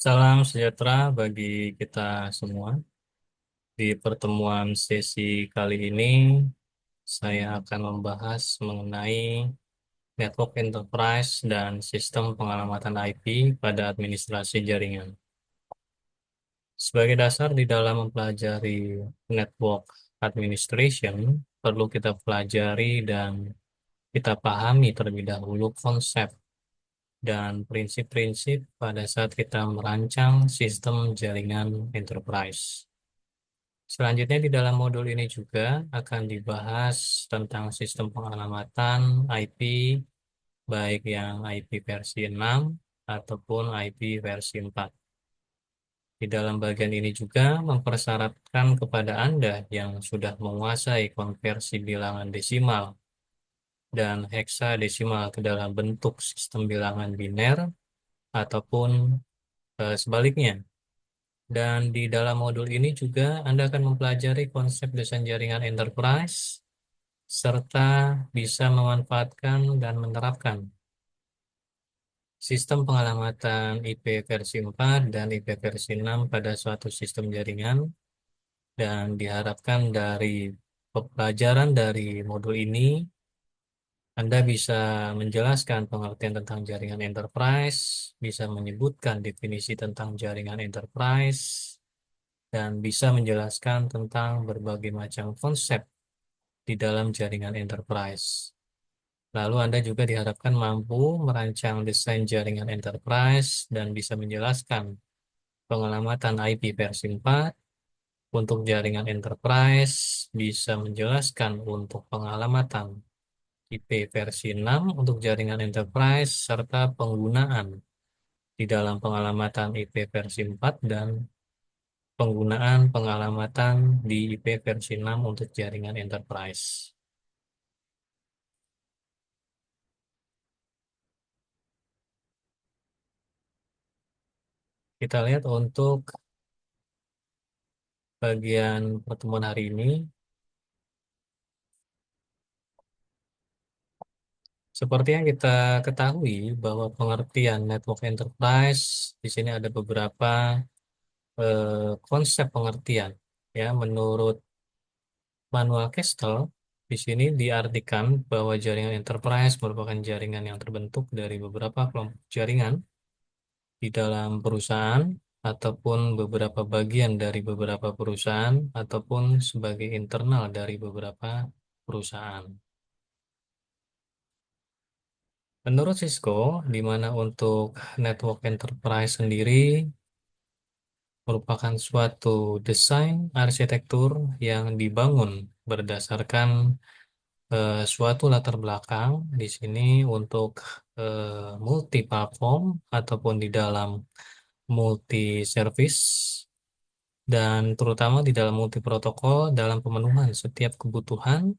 Salam sejahtera bagi kita semua. Di pertemuan sesi kali ini, saya akan membahas mengenai network enterprise dan sistem pengalamatan IP pada administrasi jaringan. Sebagai dasar di dalam mempelajari network administration, perlu kita pelajari dan kita pahami terlebih dahulu konsep dan prinsip-prinsip pada saat kita merancang sistem jaringan enterprise. Selanjutnya di dalam modul ini juga akan dibahas tentang sistem pengalamatan IP, baik yang IP versi 6 ataupun IP versi 4. Di dalam bagian ini juga mempersyaratkan kepada Anda yang sudah menguasai konversi bilangan desimal dan heksadesimal ke dalam bentuk sistem bilangan biner ataupun sebaliknya. Dan di dalam modul ini juga Anda akan mempelajari konsep desain jaringan enterprise serta bisa memanfaatkan dan menerapkan sistem pengalamatan IP versi 4 dan IP versi 6 pada suatu sistem jaringan, dan diharapkan dari pelajaran dari modul ini Anda bisa menjelaskan pengertian tentang jaringan enterprise, bisa menyebutkan definisi tentang jaringan enterprise, dan bisa menjelaskan tentang berbagai macam konsep di dalam jaringan enterprise. Lalu Anda juga diharapkan mampu merancang desain jaringan enterprise dan bisa menjelaskan pengelamatan IP versi 4 untuk jaringan enterprise, bisa menjelaskan untuk pengelamatan IP versi 6 untuk jaringan enterprise, serta penggunaan di dalam pengelamatan IP versi 4 dan penggunaan pengelamatan di IP versi 6 untuk jaringan enterprise. Kita lihat untuk bagian pertemuan hari ini. Seperti yang kita ketahui bahwa pengertian network enterprise di sini ada beberapa konsep pengertian, ya. Menurut Manuel Kestel, di sini diartikan bahwa jaringan enterprise merupakan jaringan yang terbentuk dari beberapa kelompok jaringan di dalam perusahaan ataupun beberapa bagian dari beberapa perusahaan ataupun sebagai internal dari beberapa perusahaan. Menurut Cisco, di mana untuk network enterprise sendiri merupakan suatu desain arsitektur yang dibangun berdasarkan suatu latar belakang di sini untuk multi platform ataupun di dalam multi service, dan terutama di dalam multi protokol dalam pemenuhan setiap kebutuhan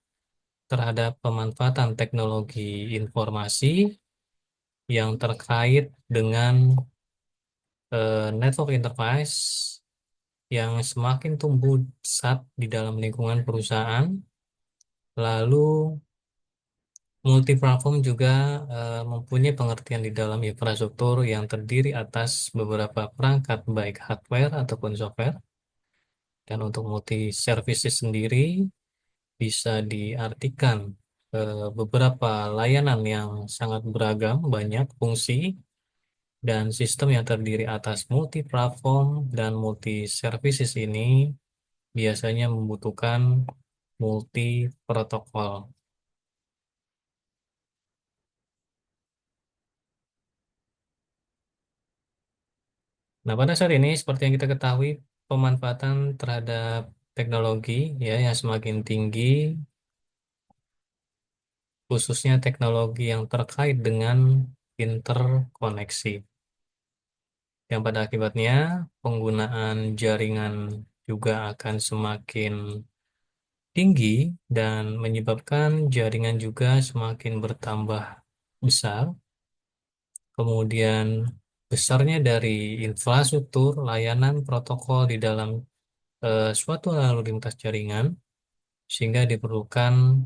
terhadap pemanfaatan teknologi informasi yang terkait dengan network enterprise yang semakin tumbuh pesat di dalam lingkungan perusahaan. Lalu multi-platform juga mempunyai pengertian di dalam infrastruktur yang terdiri atas beberapa perangkat baik hardware ataupun software. Dan untuk multi-services sendiri bisa diartikan beberapa layanan yang sangat beragam, banyak fungsi, dan sistem yang terdiri atas multi-platform dan multi-services ini biasanya membutuhkan multi-protokol. Nah, pada saat ini, seperti yang kita ketahui, pemanfaatan terhadap teknologi, ya, yang semakin tinggi, khususnya teknologi yang terkait dengan interkoneksi, yang pada akibatnya penggunaan jaringan juga akan semakin tinggi dan menyebabkan jaringan juga semakin bertambah besar. Kemudian besarnya dari infrastruktur layanan protokol di dalam suatu lalu lintas jaringan, sehingga diperlukan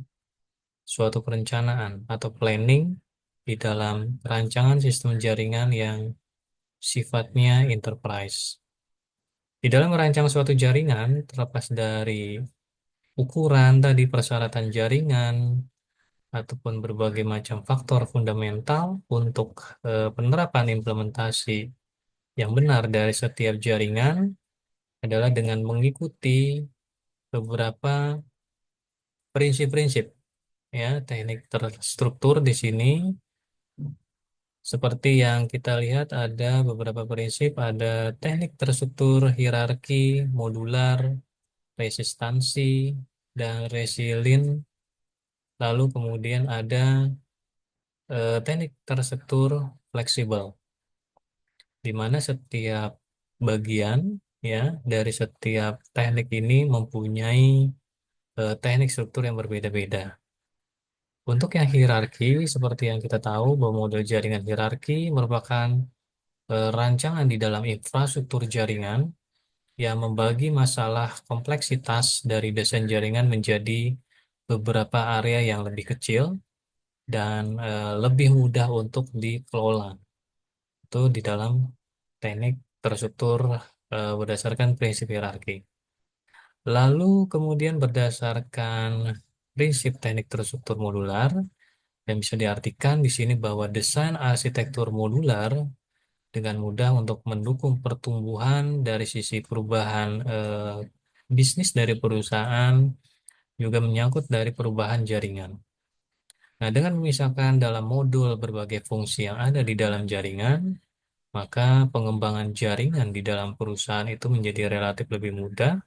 suatu perencanaan atau planning di dalam perancangan sistem jaringan yang sifatnya enterprise. Di dalam merancang suatu jaringan, terlepas dari ukuran tadi persyaratan jaringan, ataupun berbagai macam faktor fundamental untuk penerapan implementasi yang benar dari setiap jaringan adalah dengan mengikuti beberapa prinsip-prinsip ya teknik terstruktur di sini seperti yang kita lihat ada beberapa prinsip, ada teknik terstruktur hierarki, modular, resistansi, dan resilient. Lalu kemudian ada teknik terstruktur fleksibel, di mana setiap bagian ya dari setiap teknik ini mempunyai teknik struktur yang berbeda-beda. Untuk yang hierarki, seperti yang kita tahu bahwa model jaringan hierarki merupakan rancangan di dalam infrastruktur jaringan yang membagi masalah kompleksitas dari desain jaringan menjadi beberapa area yang lebih kecil dan lebih mudah untuk dikelola. Itu di dalam teknik terstruktur berdasarkan prinsip hierarki. Lalu kemudian berdasarkan prinsip teknik terstruktur modular, dan bisa diartikan di sini bahwa desain arsitektur modular dengan mudah untuk mendukung pertumbuhan dari sisi perubahan bisnis dari perusahaan, juga menyangkut dari perubahan jaringan. Nah, dengan memisahkan dalam modul berbagai fungsi yang ada di dalam jaringan, maka pengembangan jaringan di dalam perusahaan itu menjadi relatif lebih mudah.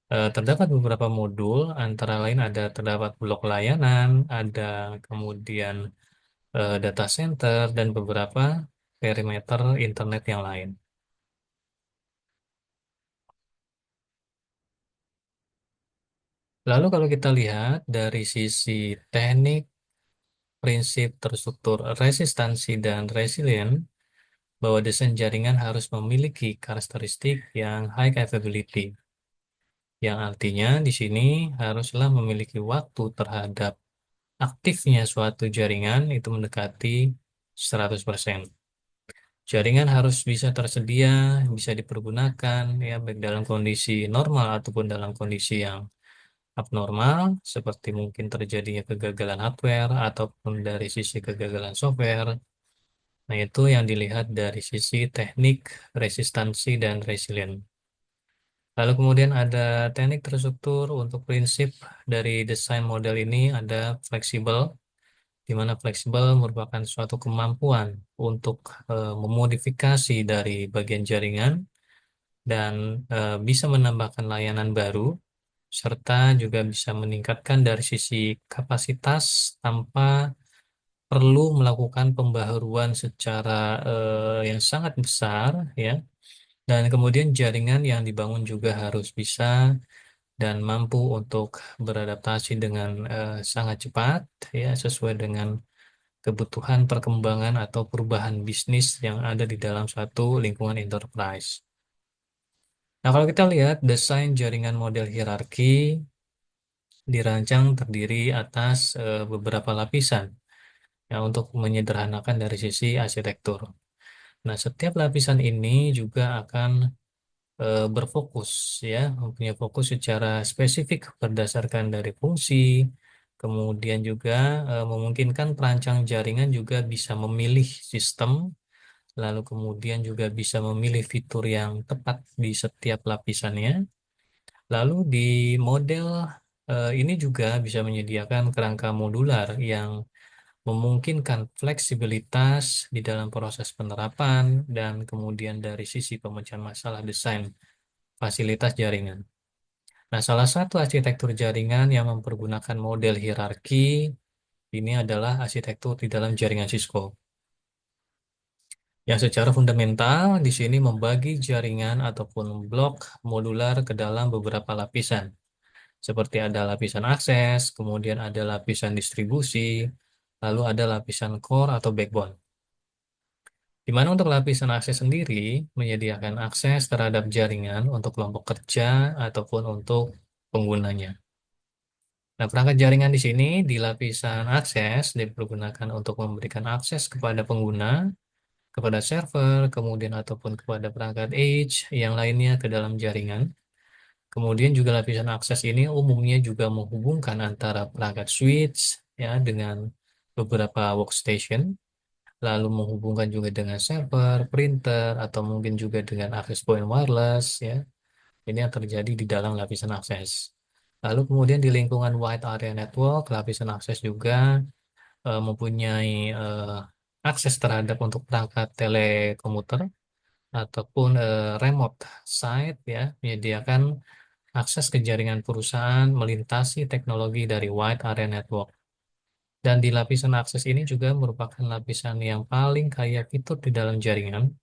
Terdapat beberapa modul, antara lain ada terdapat blok layanan, ada kemudian data center, dan beberapa perimeter internet yang lain. Lalu kalau kita lihat dari sisi teknik, prinsip terstruktur resistansi dan resilient, bahwa desain jaringan harus memiliki karakteristik yang high capability, yang artinya di sini haruslah memiliki waktu terhadap aktifnya suatu jaringan itu mendekati 100%. Jaringan harus bisa tersedia, bisa dipergunakan, ya baik dalam kondisi normal ataupun dalam kondisi yang abnormal, seperti mungkin terjadinya kegagalan hardware ataupun dari sisi kegagalan software. Nah, itu yang dilihat dari sisi teknik, resistansi, dan resilient. Lalu kemudian ada teknik terstruktur untuk prinsip dari desain model ini ada fleksibel, di mana fleksibel merupakan suatu kemampuan untuk memodifikasi dari bagian jaringan dan bisa menambahkan layanan baru, serta juga bisa meningkatkan dari sisi kapasitas tanpa perlu melakukan pembaharuan secara yang sangat besar, ya. Dan kemudian jaringan yang dibangun juga harus bisa dan mampu untuk beradaptasi dengan sangat cepat, ya, sesuai dengan kebutuhan perkembangan atau perubahan bisnis yang ada di dalam suatu lingkungan enterprise. Nah, kalau kita lihat desain jaringan model hierarki dirancang terdiri atas beberapa lapisan ya untuk menyederhanakan dari sisi arsitektur. Nah, setiap lapisan ini juga akan berfokus ya, mempunyai fokus secara spesifik berdasarkan dari fungsi, kemudian juga memungkinkan perancang jaringan juga bisa memilih sistem, lalu kemudian juga bisa memilih fitur yang tepat di setiap lapisannya. Lalu di model ini juga bisa menyediakan kerangka modular yang memungkinkan fleksibilitas di dalam proses penerapan dan kemudian dari sisi pemecahan masalah desain fasilitas jaringan. Nah, salah satu arsitektur jaringan yang mempergunakan model hierarki ini adalah arsitektur di dalam jaringan Cisco. Yang secara fundamental di sini membagi jaringan ataupun blok modular ke dalam beberapa lapisan. Seperti ada lapisan akses, kemudian ada lapisan distribusi, lalu ada lapisan core atau backbone. Di mana untuk lapisan akses sendiri menyediakan akses terhadap jaringan untuk kelompok kerja ataupun untuk penggunanya. Nah, perangkat jaringan di sini di lapisan akses dipergunakan untuk memberikan akses kepada pengguna, kepada server, kemudian ataupun kepada perangkat edge yang lainnya ke dalam jaringan. Kemudian juga lapisan akses ini umumnya juga menghubungkan antara perangkat switch ya dengan beberapa workstation, lalu menghubungkan juga dengan server, printer, atau mungkin juga dengan access point wireless ya. Ini yang terjadi di dalam lapisan akses. Lalu kemudian di lingkungan wide area network, lapisan akses juga mempunyai akses terhadap untuk perangkat telekomuter ataupun remote site ya, menyediakan akses ke jaringan perusahaan melintasi teknologi dari wide area network. Dan di lapisan akses ini juga merupakan lapisan yang paling kaya fitur di dalam jaringan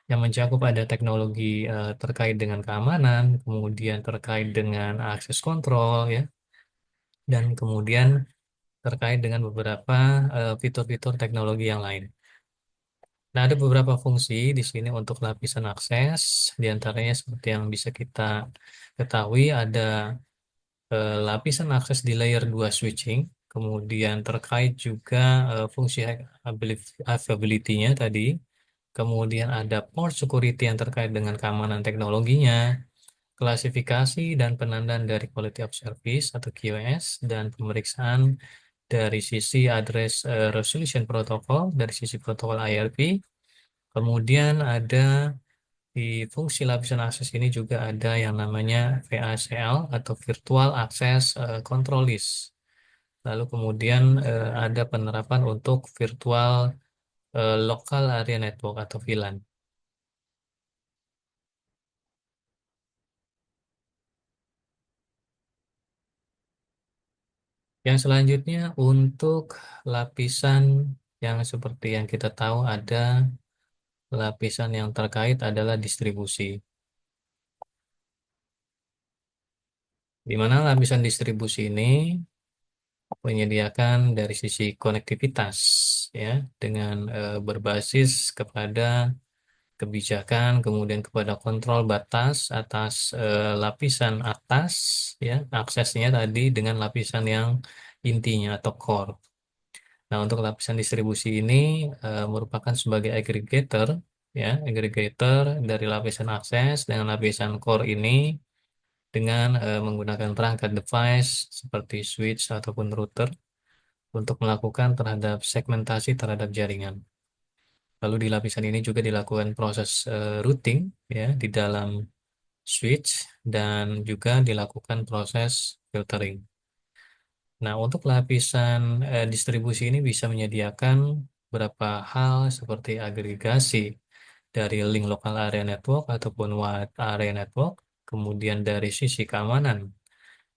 yang mencakup ada teknologi terkait dengan keamanan, kemudian terkait dengan akses kontrol ya, dan kemudian terkait dengan beberapa fitur-fitur teknologi yang lain. Nah, ada beberapa fungsi di sini untuk lapisan akses, di antaranya seperti yang bisa kita ketahui ada lapisan akses di layer 2 switching, kemudian terkait juga fungsi availability-nya tadi, kemudian ada port security yang terkait dengan keamanan teknologinya, klasifikasi dan penandaan dari quality of service atau QoS, dan pemeriksaan dari sisi address resolution protocol, dari sisi protokol IRP. Kemudian ada di fungsi lapisan akses ini juga ada yang namanya VACL atau Virtual Access Control List. Lalu kemudian ada penerapan untuk Virtual Local Area Network atau VLAN. Yang selanjutnya untuk lapisan yang seperti yang kita tahu ada lapisan yang terkait adalah distribusi. Di mana lapisan distribusi ini menyediakan dari sisi konektivitas ya dengan berbasis kepada kebijakan kemudian kepada kontrol batas atas lapisan atas ya aksesnya tadi dengan lapisan yang intinya atau core. Nah, untuk lapisan distribusi ini merupakan sebagai aggregator ya aggregator dari lapisan akses dengan lapisan core ini dengan menggunakan perangkat device seperti switch ataupun router untuk melakukan terhadap segmentasi terhadap jaringan. Lalu di lapisan ini juga dilakukan proses routing ya di dalam switch dan juga dilakukan proses filtering. Nah, untuk lapisan distribusi ini bisa menyediakan beberapa hal seperti agregasi dari link local area network ataupun wide area network, kemudian dari sisi keamanan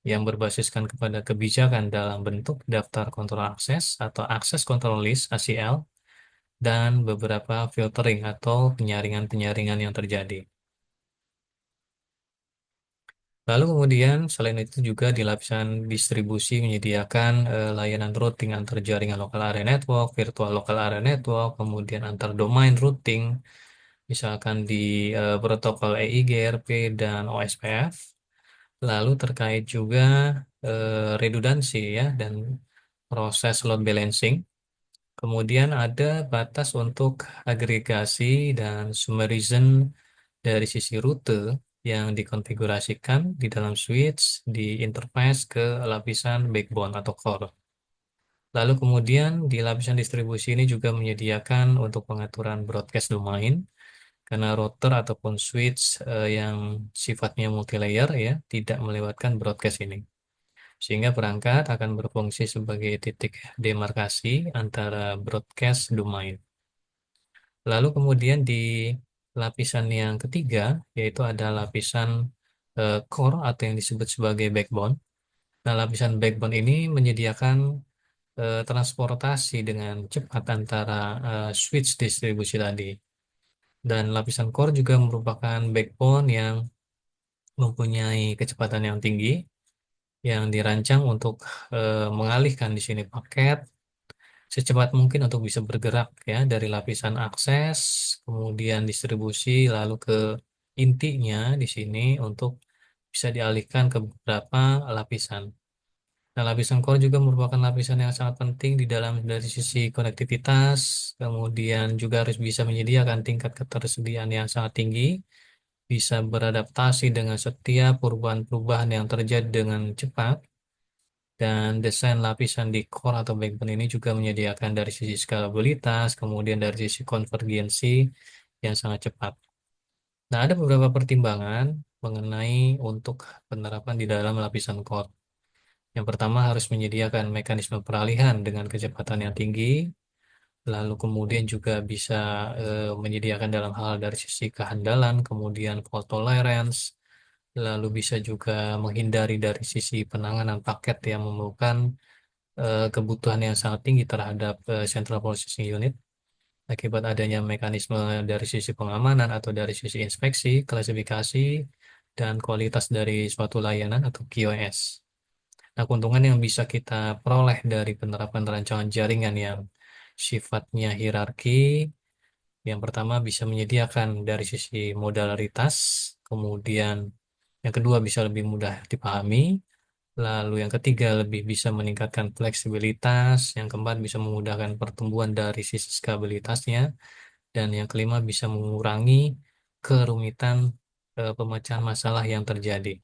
yang berbasiskan kepada kebijakan dalam bentuk daftar kontrol akses atau akses control list ACL dan beberapa filtering atau penyaringan-penyaringan yang terjadi. Lalu kemudian selain itu juga di lapisan distribusi menyediakan layanan routing antar jaringan local area network, virtual local area network, kemudian antar domain routing, misalkan di protokol EIGRP dan OSPF. Lalu terkait juga redundansi ya dan proses load balancing. Kemudian ada batas untuk agregasi dan summarizen dari sisi rute yang dikonfigurasikan di dalam switch di interface ke lapisan backbone atau core. Lalu kemudian di lapisan distribusi ini juga menyediakan untuk pengaturan broadcast domain karena router ataupun switch yang sifatnya multilayer ya tidak melewatkan broadcast ini. Sehingga perangkat akan berfungsi sebagai titik demarkasi antara broadcast domain. Lalu kemudian di lapisan yang ketiga, yaitu ada lapisan core atau yang disebut sebagai backbone. Nah, lapisan backbone ini menyediakan transportasi dengan cepat antara switch distribusi tadi. Dan lapisan core juga merupakan backbone yang mempunyai kecepatan yang tinggi, yang dirancang untuk mengalihkan di sini paket secepat mungkin untuk bisa bergerak ya dari lapisan akses, kemudian distribusi, lalu ke intinya di sini untuk bisa dialihkan ke beberapa lapisan. Nah, lapisan core juga merupakan lapisan yang sangat penting di dalam dari sisi konektivitas, kemudian juga harus bisa menyediakan tingkat ketersediaan yang sangat tinggi, bisa beradaptasi dengan setiap perubahan-perubahan yang terjadi dengan cepat, dan desain lapisan di core atau backbone ini juga menyediakan dari sisi skalabilitas, kemudian dari sisi konvergensi yang sangat cepat. Nah, ada beberapa pertimbangan mengenai untuk penerapan di dalam lapisan core. Yang pertama harus menyediakan mekanisme peralihan dengan kecepatan yang tinggi, lalu kemudian juga bisa menyediakan dalam hal dari sisi kehandalan, kemudian fault tolerance, lalu bisa juga menghindari dari sisi penanganan paket yang memerlukan kebutuhan yang sangat tinggi terhadap Central Processing Unit akibat adanya mekanisme dari sisi pengamanan atau dari sisi inspeksi, klasifikasi, dan kualitas dari suatu layanan atau QoS. Nah, keuntungan yang bisa kita peroleh dari penerapan rancangan jaringan yang sifatnya hierarki, yang pertama bisa menyediakan dari sisi modularitas, kemudian yang kedua bisa lebih mudah dipahami, lalu yang ketiga lebih bisa meningkatkan fleksibilitas, yang keempat bisa memudahkan pertumbuhan dari sisi skabilitasnya, dan yang kelima bisa mengurangi kerumitan pemecahan masalah yang terjadi.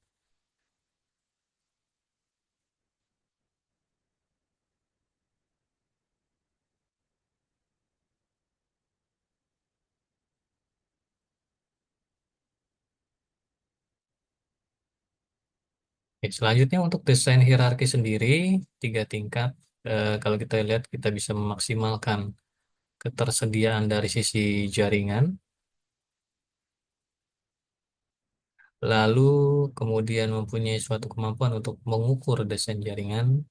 Oke, selanjutnya untuk desain hierarki sendiri, tiga tingkat. Kalau kita lihat, kita bisa memaksimalkan ketersediaan dari sisi jaringan, lalu kemudian mempunyai suatu kemampuan untuk mengukur desain jaringan.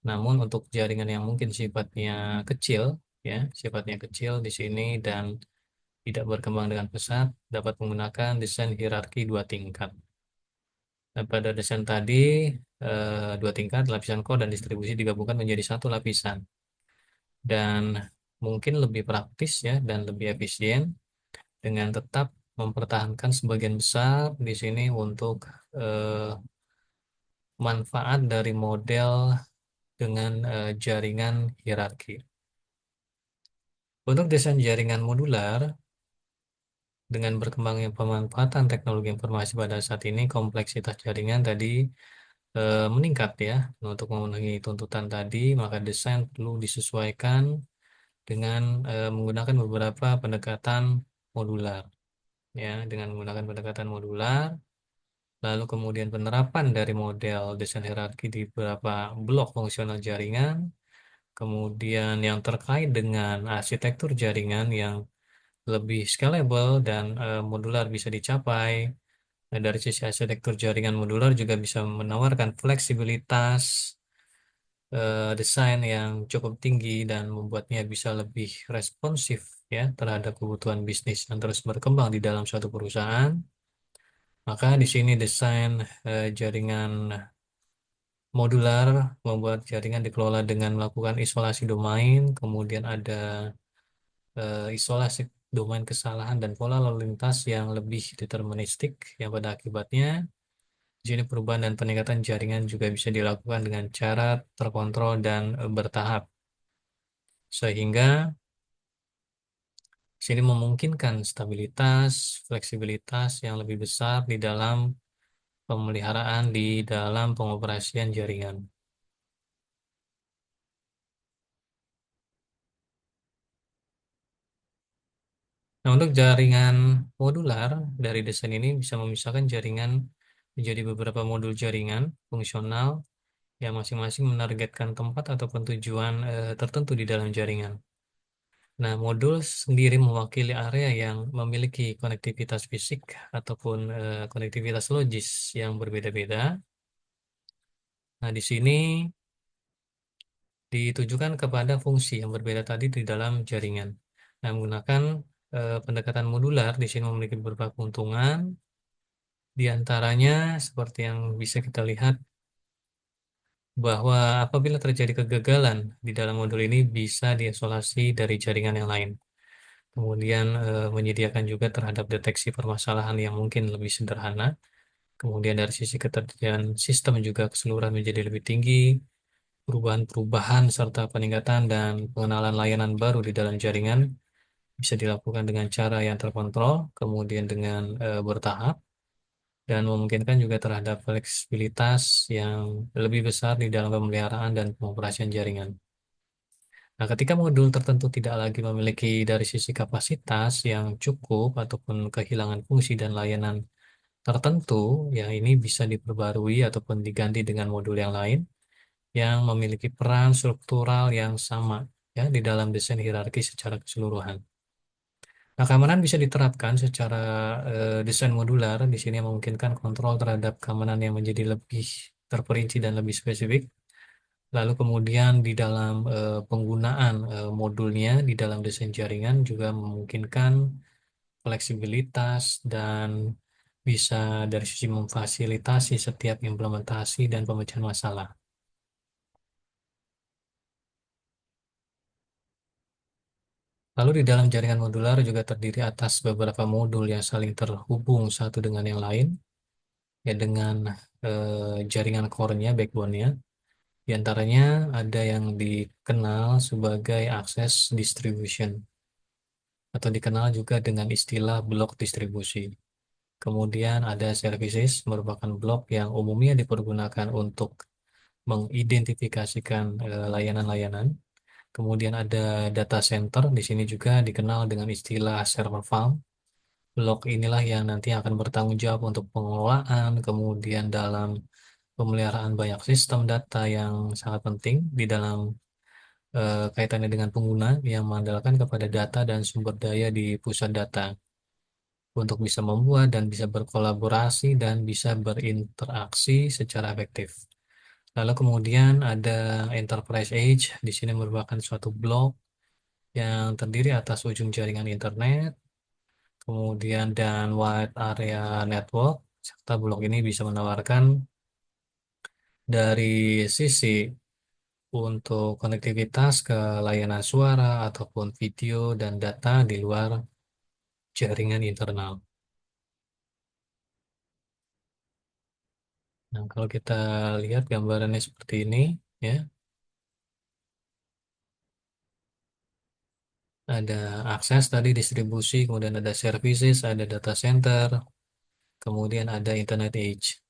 Namun untuk jaringan yang mungkin sifatnya kecil, ya, sifatnya kecil di sini dan tidak berkembang dengan pesat, dapat menggunakan desain hierarki dua tingkat. Nah, pada desain tadi, dua tingkat, lapisan core dan distribusi digabungkan menjadi satu lapisan. Dan mungkin lebih praktis ya dan lebih efisien dengan tetap mempertahankan sebagian besar di sini untuk eh, manfaat dari model dengan jaringan hierarki. Untuk desain jaringan modular, dengan berkembangnya pemanfaatan teknologi informasi pada saat ini, kompleksitas jaringan tadi meningkat ya. Untuk memenuhi tuntutan tadi, maka desain perlu disesuaikan dengan menggunakan beberapa pendekatan modular. Ya, dengan menggunakan pendekatan modular, lalu kemudian penerapan dari model desain hierarki di beberapa blok fungsional jaringan, kemudian yang terkait dengan arsitektur jaringan yang lebih scalable dan modular bisa dicapai. Nah, dari sisi arsitektur jaringan modular juga bisa menawarkan fleksibilitas desain yang cukup tinggi dan membuatnya bisa lebih responsif ya terhadap kebutuhan bisnis yang terus berkembang di dalam suatu perusahaan. Maka di sini desain jaringan modular membuat jaringan dikelola dengan melakukan isolasi domain, kemudian ada isolasi domain kesalahan dan pola lalu lintas yang lebih deterministik, yang pada akibatnya di sini perubahan dan peningkatan jaringan juga bisa dilakukan dengan cara terkontrol dan bertahap, sehingga sini memungkinkan stabilitas, fleksibilitas yang lebih besar di dalam pemeliharaan di dalam pengoperasian jaringan. Nah, untuk jaringan modular dari desain ini bisa memisahkan jaringan menjadi beberapa modul jaringan fungsional yang masing-masing menargetkan tempat ataupun tujuan tertentu di dalam jaringan. Nah, modul sendiri mewakili area yang memiliki konektivitas fisik ataupun konektivitas logis yang berbeda-beda. Nah, di sini ditujukan kepada fungsi yang berbeda tadi di dalam jaringan. Nah, menggunakan pendekatan modular di sini memiliki beberapa keuntungan. Di antaranya seperti yang bisa kita lihat bahwa apabila terjadi kegagalan di dalam modul ini bisa diisolasi dari jaringan yang lain. Kemudian menyediakan juga terhadap deteksi permasalahan yang mungkin lebih sederhana. Kemudian dari sisi ketersediaan sistem juga keseluruhan menjadi lebih tinggi. perubahan-perubahan serta peningkatan dan pengenalan layanan baru di dalam jaringan bisa dilakukan dengan cara yang terkontrol, kemudian dengan bertahap, dan memungkinkan juga terhadap fleksibilitas yang lebih besar di dalam pemeliharaan dan pengoperasian jaringan. Nah, ketika modul tertentu tidak lagi memiliki dari sisi kapasitas yang cukup ataupun kehilangan fungsi dan layanan tertentu, yang ini bisa diperbarui ataupun diganti dengan modul yang lain yang memiliki peran struktural yang sama ya di dalam desain hierarki secara keseluruhan. Nah, keamanan bisa diterapkan secara desain modular. Di sini yang memungkinkan kontrol terhadap keamanan yang menjadi lebih terperinci dan lebih spesifik. Lalu kemudian di dalam penggunaan modulnya di dalam desain jaringan juga memungkinkan fleksibilitas dan bisa dari sisi memfasilitasi setiap implementasi dan pemecahan masalah. Lalu di dalam jaringan modular juga terdiri atas beberapa modul yang saling terhubung satu dengan yang lain, ya dengan jaringan core-nya, backbone-nya. Di antaranya ada yang dikenal sebagai akses distribution atau dikenal juga dengan istilah blok distribusi. Kemudian ada services merupakan blok yang umumnya dipergunakan untuk mengidentifikasikan layanan-layanan. Kemudian ada data center, di sini juga dikenal dengan istilah server farm. Blok inilah yang nanti akan bertanggung jawab untuk pengelolaan, kemudian dalam pemeliharaan banyak sistem data yang sangat penting di dalam kaitannya dengan pengguna yang mengandalkan kepada data dan sumber daya di pusat data untuk bisa membuat dan bisa berkolaborasi dan bisa berinteraksi secara efektif. Lalu kemudian ada Enterprise Edge, di sini merupakan suatu blok yang terdiri atas ujung jaringan internet, kemudian dan wide area network, serta blok ini bisa menawarkan dari sisi untuk konektivitas ke layanan suara ataupun video dan data di luar jaringan internal. Nah, kalau kita lihat gambarannya seperti ini, ya, ada akses tadi distribusi, kemudian ada services, ada data center, kemudian ada internet edge.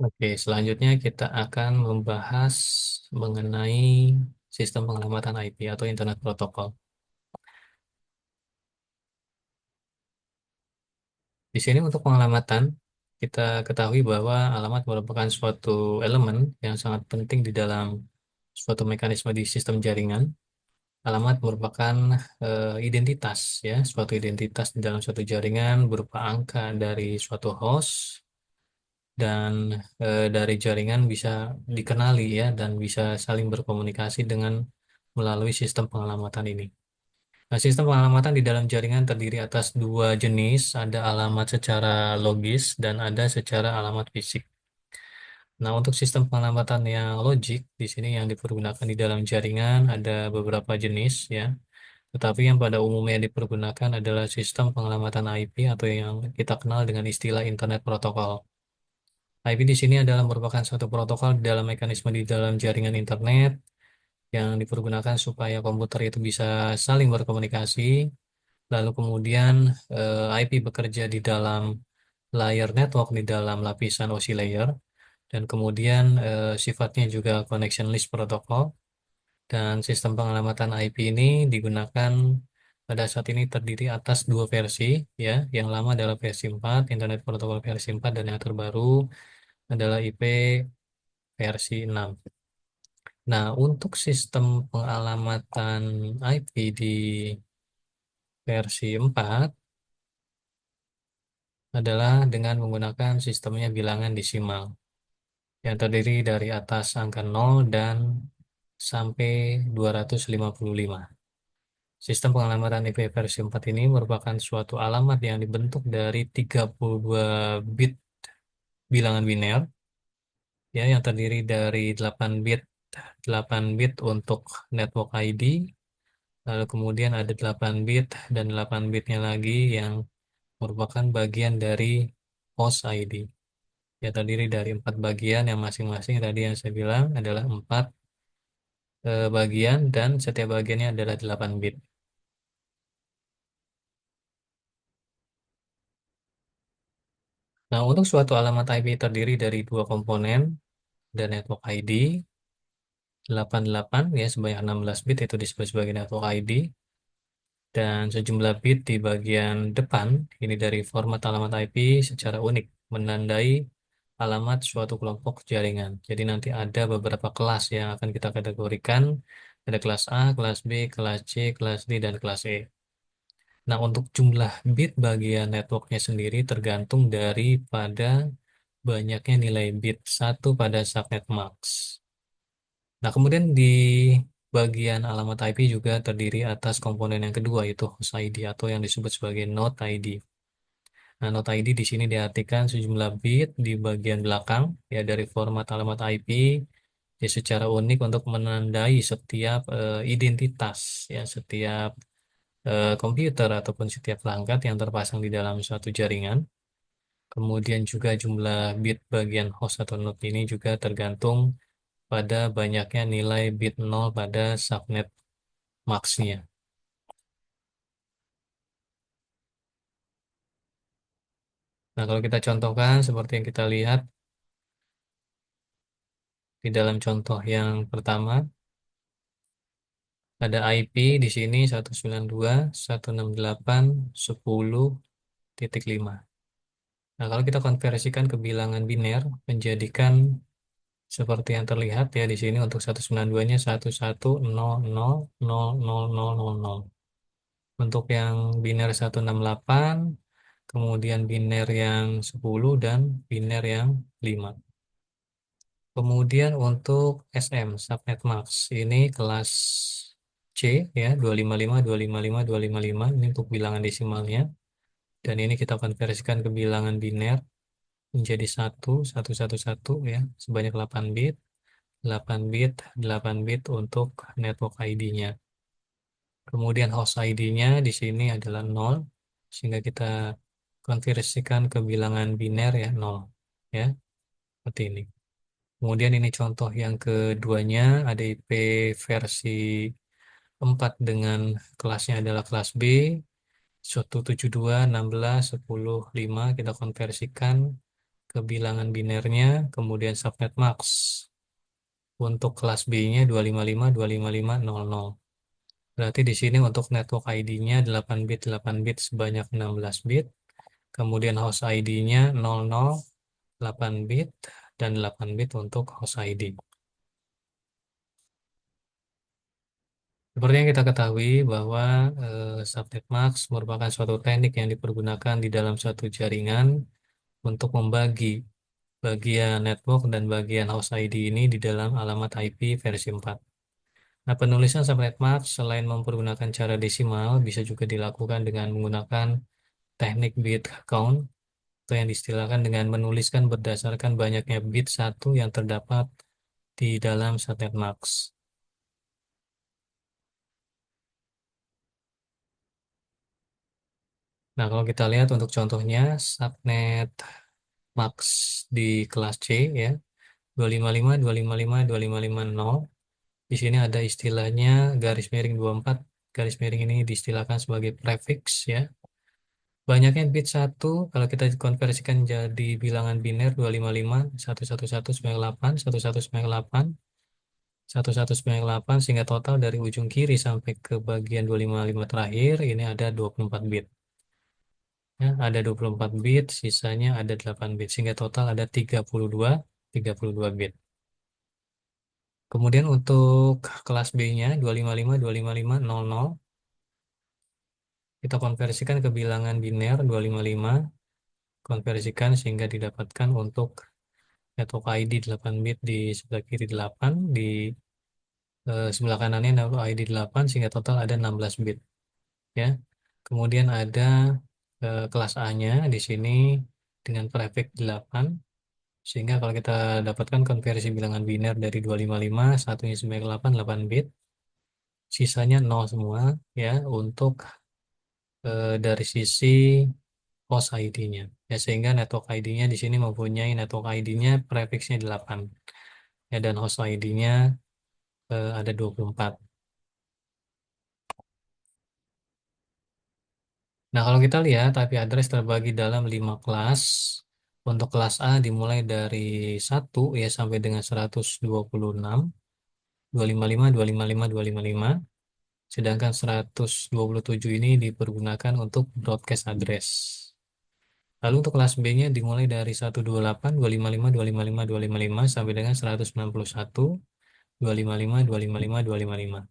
Oke, selanjutnya kita akan membahas mengenai sistem pengelamatan IP atau Internet Protocol. Di sini untuk pengelamatan, kita ketahui bahwa alamat merupakan suatu elemen yang sangat penting di dalam suatu mekanisme di sistem jaringan. Alamat merupakan identitas, ya, suatu identitas di dalam suatu jaringan berupa angka dari suatu host dan dari jaringan bisa dikenali ya dan bisa saling berkomunikasi dengan melalui sistem pengelamatan ini. Nah, sistem pengelamatan di dalam jaringan terdiri atas dua jenis, ada alamat secara logis dan ada secara alamat fisik. Nah, untuk sistem pengelamatan yang logik, di sini yang dipergunakan di dalam jaringan ada beberapa jenis ya. Tetapi yang pada umumnya dipergunakan adalah sistem pengelamatan IP atau yang kita kenal dengan istilah Internet Protocol. IP di sini adalah merupakan suatu protokol di dalam mekanisme di dalam jaringan internet yang dipergunakan supaya komputer itu bisa saling berkomunikasi. Lalu kemudian IP bekerja di dalam layer network di dalam lapisan OSI layer dan kemudian sifatnya juga connection list protocol dan sistem pengelamatan IP ini digunakan pada saat ini terdiri atas dua versi ya. Yang lama adalah versi 4, Internet Protocol versi 4 dan yang terbaru adalah IP versi 6. Nah, untuk sistem pengalamatan IP di versi 4 adalah dengan menggunakan sistemnya bilangan desimal yang terdiri dari atas angka 0 dan sampai 255. Sistem pengalaman IP versi 4 ini merupakan suatu alamat yang dibentuk dari 32 bit bilangan biner, ya, yang terdiri dari 8 bit untuk network ID, lalu kemudian ada 8 bit dan 8 bitnya lagi yang merupakan bagian dari host ID. Ya, terdiri dari 4 bagian yang masing-masing tadi yang saya bilang adalah 4 bagian dan setiap bagiannya adalah 8 bit. Nah, untuk suatu alamat IP terdiri dari dua komponen dan network ID, 88 ya sebanyak 16 bit itu disebut sebagai network ID, dan sejumlah bit di bagian depan ini dari format alamat IP secara unik menandai alamat suatu kelompok jaringan. Jadi nanti ada beberapa kelas yang akan kita kategorikan. Ada kelas A, kelas B, kelas C, kelas D, dan kelas E. Nah, untuk jumlah bit bagian networknya sendiri tergantung daripada banyaknya nilai bit 1 pada subnet max. Nah, kemudian di bagian alamat IP juga terdiri atas komponen yang kedua, yaitu host ID atau yang disebut sebagai node ID. Nah, node ID di sini diartikan sejumlah bit di bagian belakang ya dari format alamat IP ya secara unik untuk menandai setiap identitas ya setiap komputer ataupun setiap perangkat yang terpasang di dalam suatu jaringan. Kemudian juga jumlah bit bagian host atau node ini juga tergantung pada banyaknya nilai bit 0 pada subnet max-nya. Nah, kalau kita contohkan seperti yang kita lihat di dalam contoh yang pertama, ada IP di sini 192.168.10.5. Nah, kalau kita konversikan ke bilangan biner, menjadikan seperti yang terlihat ya di sini untuk 192-nya 1100000000. Untuk yang biner 168, kemudian biner yang 10 dan biner yang 5. Kemudian untuk SM, subnet max, ini kelas C ya, 255, 255, 255, ini untuk bilangan desimalnya. Dan ini kita konversikan ke bilangan biner menjadi 1, 1, 1, 1 ya, sebanyak 8 bit, 8 bit, 8 bit untuk network ID-nya. Kemudian host ID-nya di sini adalah 0, sehingga kita konversikan ke bilangan biner ya, 0. Ya, seperti ini. Kemudian ini contoh yang keduanya, ada IP versi 4 dengan kelasnya adalah kelas B, 172.16.10.5 kita konversikan ke bilangan binernya, kemudian subnet max. Untuk kelas B-nya 255.255.00. Berarti di sini untuk network ID-nya 8 bit, 8 bit sebanyak 16 bit. Kemudian host ID-nya 00, 8 bit, dan 8 bit untuk host ID. Seperti yang kita ketahui bahwa subnet max merupakan suatu teknik yang dipergunakan di dalam suatu jaringan untuk membagi bagian network dan bagian host ID ini di dalam alamat IP versi 4. Nah, penulisan subnet max selain mempergunakan cara desimal, bisa juga dilakukan dengan menggunakan teknik bit count, atau yang diistilahkan dengan menuliskan berdasarkan banyaknya bit 1 yang terdapat di dalam subnet max. Nah, kalau kita lihat untuk contohnya, subnet max di kelas C ya, 255.255.255.0. Di sini ada istilahnya garis miring 24. Garis miring ini diistilahkan sebagai prefix ya. Banyaknya bit 1 kalau kita konversikan jadi bilangan biner 255, 11198, 1198, 1198 sehingga total dari ujung kiri sampai ke bagian 255 terakhir ini ada 24 bit. Ya, ada 24 bit, sisanya ada 8 bit sehingga total ada 32 bit. Kemudian untuk kelas B-nya 255, 255, 00 kita konversikan ke bilangan biner 255, konversikan sehingga didapatkan untuk network ID 8 bit di sebelah kiri 8, di sebelah kanannya network ID 8 sehingga total ada 16 bit. ya. Kemudian ada kelas A-nya di sini dengan prefix 8, sehingga kalau kita dapatkan konversi bilangan biner dari 255, satunya sebanyak 8, 8 bit, sisanya 0 semua, ya, untuk dari sisi host ID-nya. Ya, sehingga network ID-nya di sini mempunyai network ID-nya prefixnya 8. Ya, dan host ID-nya ada 24. Nah, kalau kita lihat IP address terbagi dalam 5 kelas. Untuk kelas A dimulai dari 1 ya sampai dengan 126, 255, 255, 255. Sedangkan 127 ini dipergunakan untuk broadcast address. Lalu untuk kelas B-nya dimulai dari 128, 255, 255, 255 sampai dengan 191, 255, 255, 255.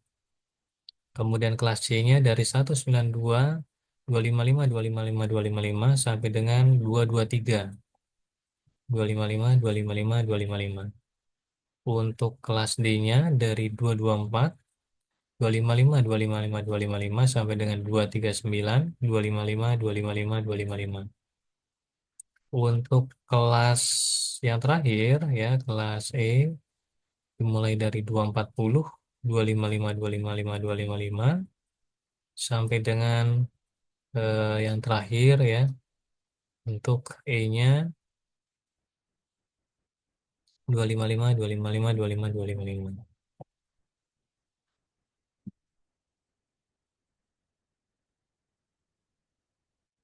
Kemudian kelas C-nya dari 192, 255, 255, 255 sampai dengan 223, 255, 255, 255. Untuk kelas D-nya dari 224, 255, 255, 255 sampai dengan 239, 255, 255, 255. Untuk kelas yang terakhir ya, kelas E dimulai dari 240, 255, 255, 255 sampai dengan yang terakhir ya, untuk E-nya 255, 255, 255, 255.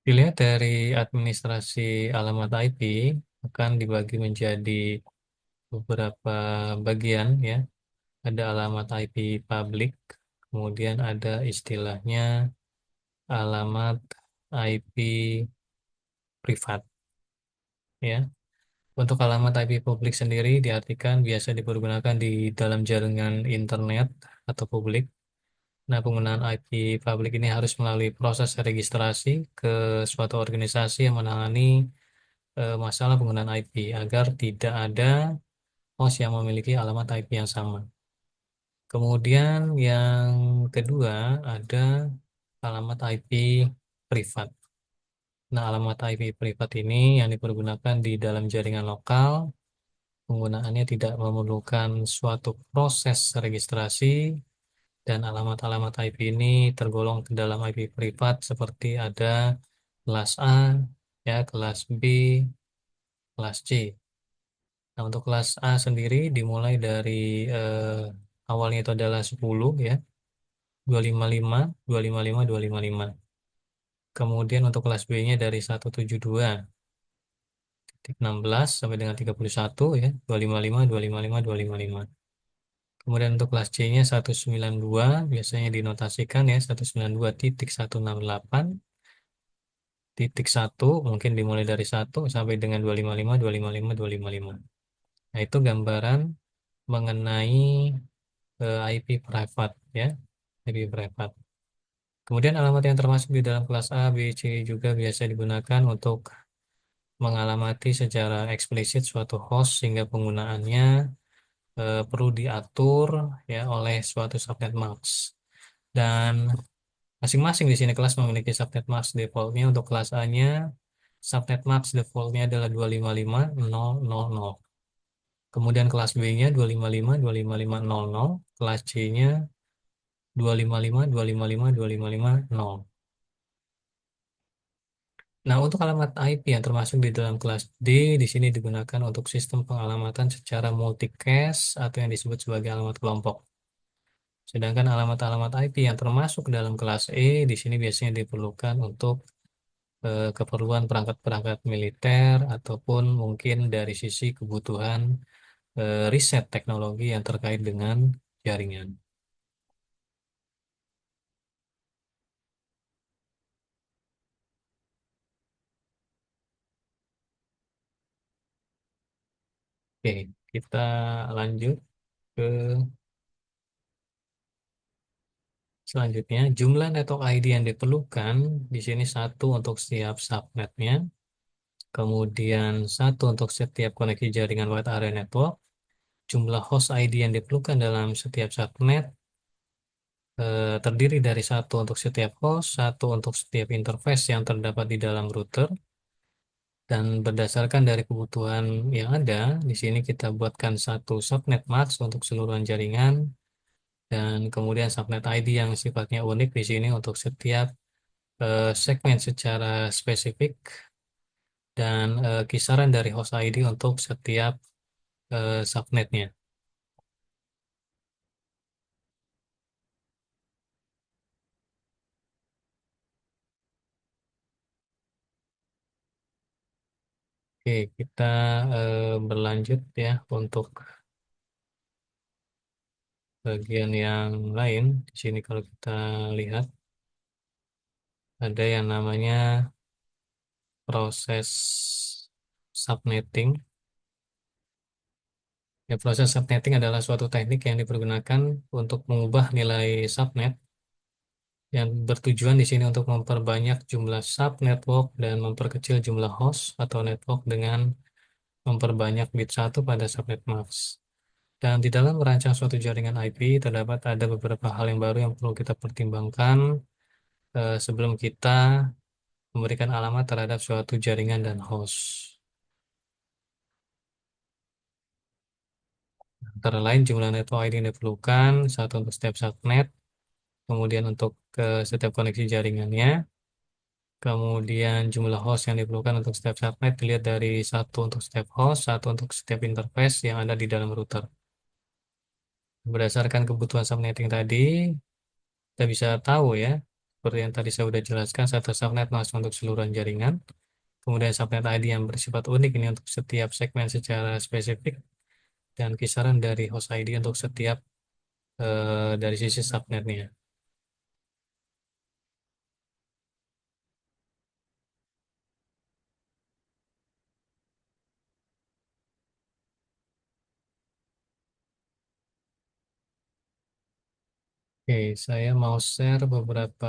Dilihat dari administrasi alamat IP akan dibagi menjadi beberapa bagian ya. Ada alamat IP publik, kemudian ada istilahnya alamat IP privat ya. Untuk alamat IP publik sendiri diartikan biasa dipergunakan di dalam jaringan internet atau publik. Nah, penggunaan IP publik ini harus melalui proses registrasi ke suatu organisasi yang menangani masalah penggunaan IP agar tidak ada host yang memiliki alamat IP yang sama. Kemudian yang kedua ada alamat IP privat. Nah, alamat IP privat ini yang dipergunakan di dalam jaringan lokal. Penggunaannya tidak memerlukan suatu proses registrasi, dan alamat-alamat IP ini tergolong ke dalam IP privat seperti ada kelas A, ya, kelas B, kelas C. Nah, untuk kelas A sendiri dimulai dari awalnya itu adalah 10 ya, 255, 255, 255. Kemudian untuk kelas B-nya dari 172, 16 sampai dengan 31 ya, 255, 255, 255. Kemudian untuk kelas C-nya 192, biasanya dinotasikan ya 192.168 titik satu, mungkin dimulai dari 1 sampai dengan 255, 255, 255. Nah, itu gambaran mengenai IP private ya, IP private. Kemudian alamat yang termasuk di dalam kelas A, B, C juga biasa digunakan untuk mengalamati secara eksplisit suatu host sehingga penggunaannya perlu diatur ya oleh suatu subnet mask. Dan masing-masing di sini kelas memiliki subnet mask defaultnya. Untuk kelas A-nya subnet mask defaultnya adalah 255.000. Kemudian kelas B-nya 255, 255.000. Kelas C-nya 255, 255, 255.0. Nah, untuk alamat IP yang termasuk di dalam kelas D di sini digunakan untuk sistem pengalamatan secara multicast atau yang disebut sebagai alamat kelompok. Sedangkan alamat-alamat IP yang termasuk dalam kelas E di sini biasanya diperlukan untuk keperluan perangkat-perangkat militer ataupun mungkin dari sisi kebutuhan riset teknologi yang terkait dengan jaringan. Oke, kita lanjut ke selanjutnya. Jumlah network ID yang diperlukan di sini satu untuk setiap subnetnya, kemudian satu untuk setiap koneksi jaringan wide area network. Jumlah host ID yang diperlukan dalam setiap subnet terdiri dari satu untuk setiap host, satu untuk setiap interface yang terdapat di dalam router, dan berdasarkan dari kebutuhan yang ada, di sini kita buatkan satu subnet mask untuk seluruhan jaringan, dan kemudian subnet ID yang sifatnya unik di sini untuk setiap segmen secara spesifik, dan kisaran dari host ID untuk setiap subnetnya. Oke, kita berlanjut ya untuk bagian yang lain. Di sini kalau kita lihat ada yang namanya proses subnetting. Ya, proses subnetting adalah suatu teknik yang dipergunakan untuk mengubah nilai subnet yang bertujuan di sini untuk memperbanyak jumlah subnetwork dan memperkecil jumlah host atau network dengan memperbanyak bit satu pada subnet mask. Dan di dalam merancang suatu jaringan IP, terdapat ada beberapa hal yang baru yang perlu kita pertimbangkan sebelum kita memberikan alamat terhadap suatu jaringan dan host. Antara lain jumlah network ID yang diperlukan, satu untuk setiap subnet, kemudian untuk setiap koneksi jaringannya, kemudian jumlah host yang diperlukan untuk setiap subnet dilihat dari satu untuk setiap host, satu untuk setiap interface yang ada di dalam router. Berdasarkan kebutuhan subnetting tadi, kita bisa tahu ya, seperti yang tadi saya sudah jelaskan, satu subnet masuk untuk seluruh jaringan, kemudian subnet ID yang bersifat unik ini untuk setiap segmen secara spesifik, dan kisaran dari host ID untuk setiap dari sisi subnetnya. Oke, saya mau share beberapa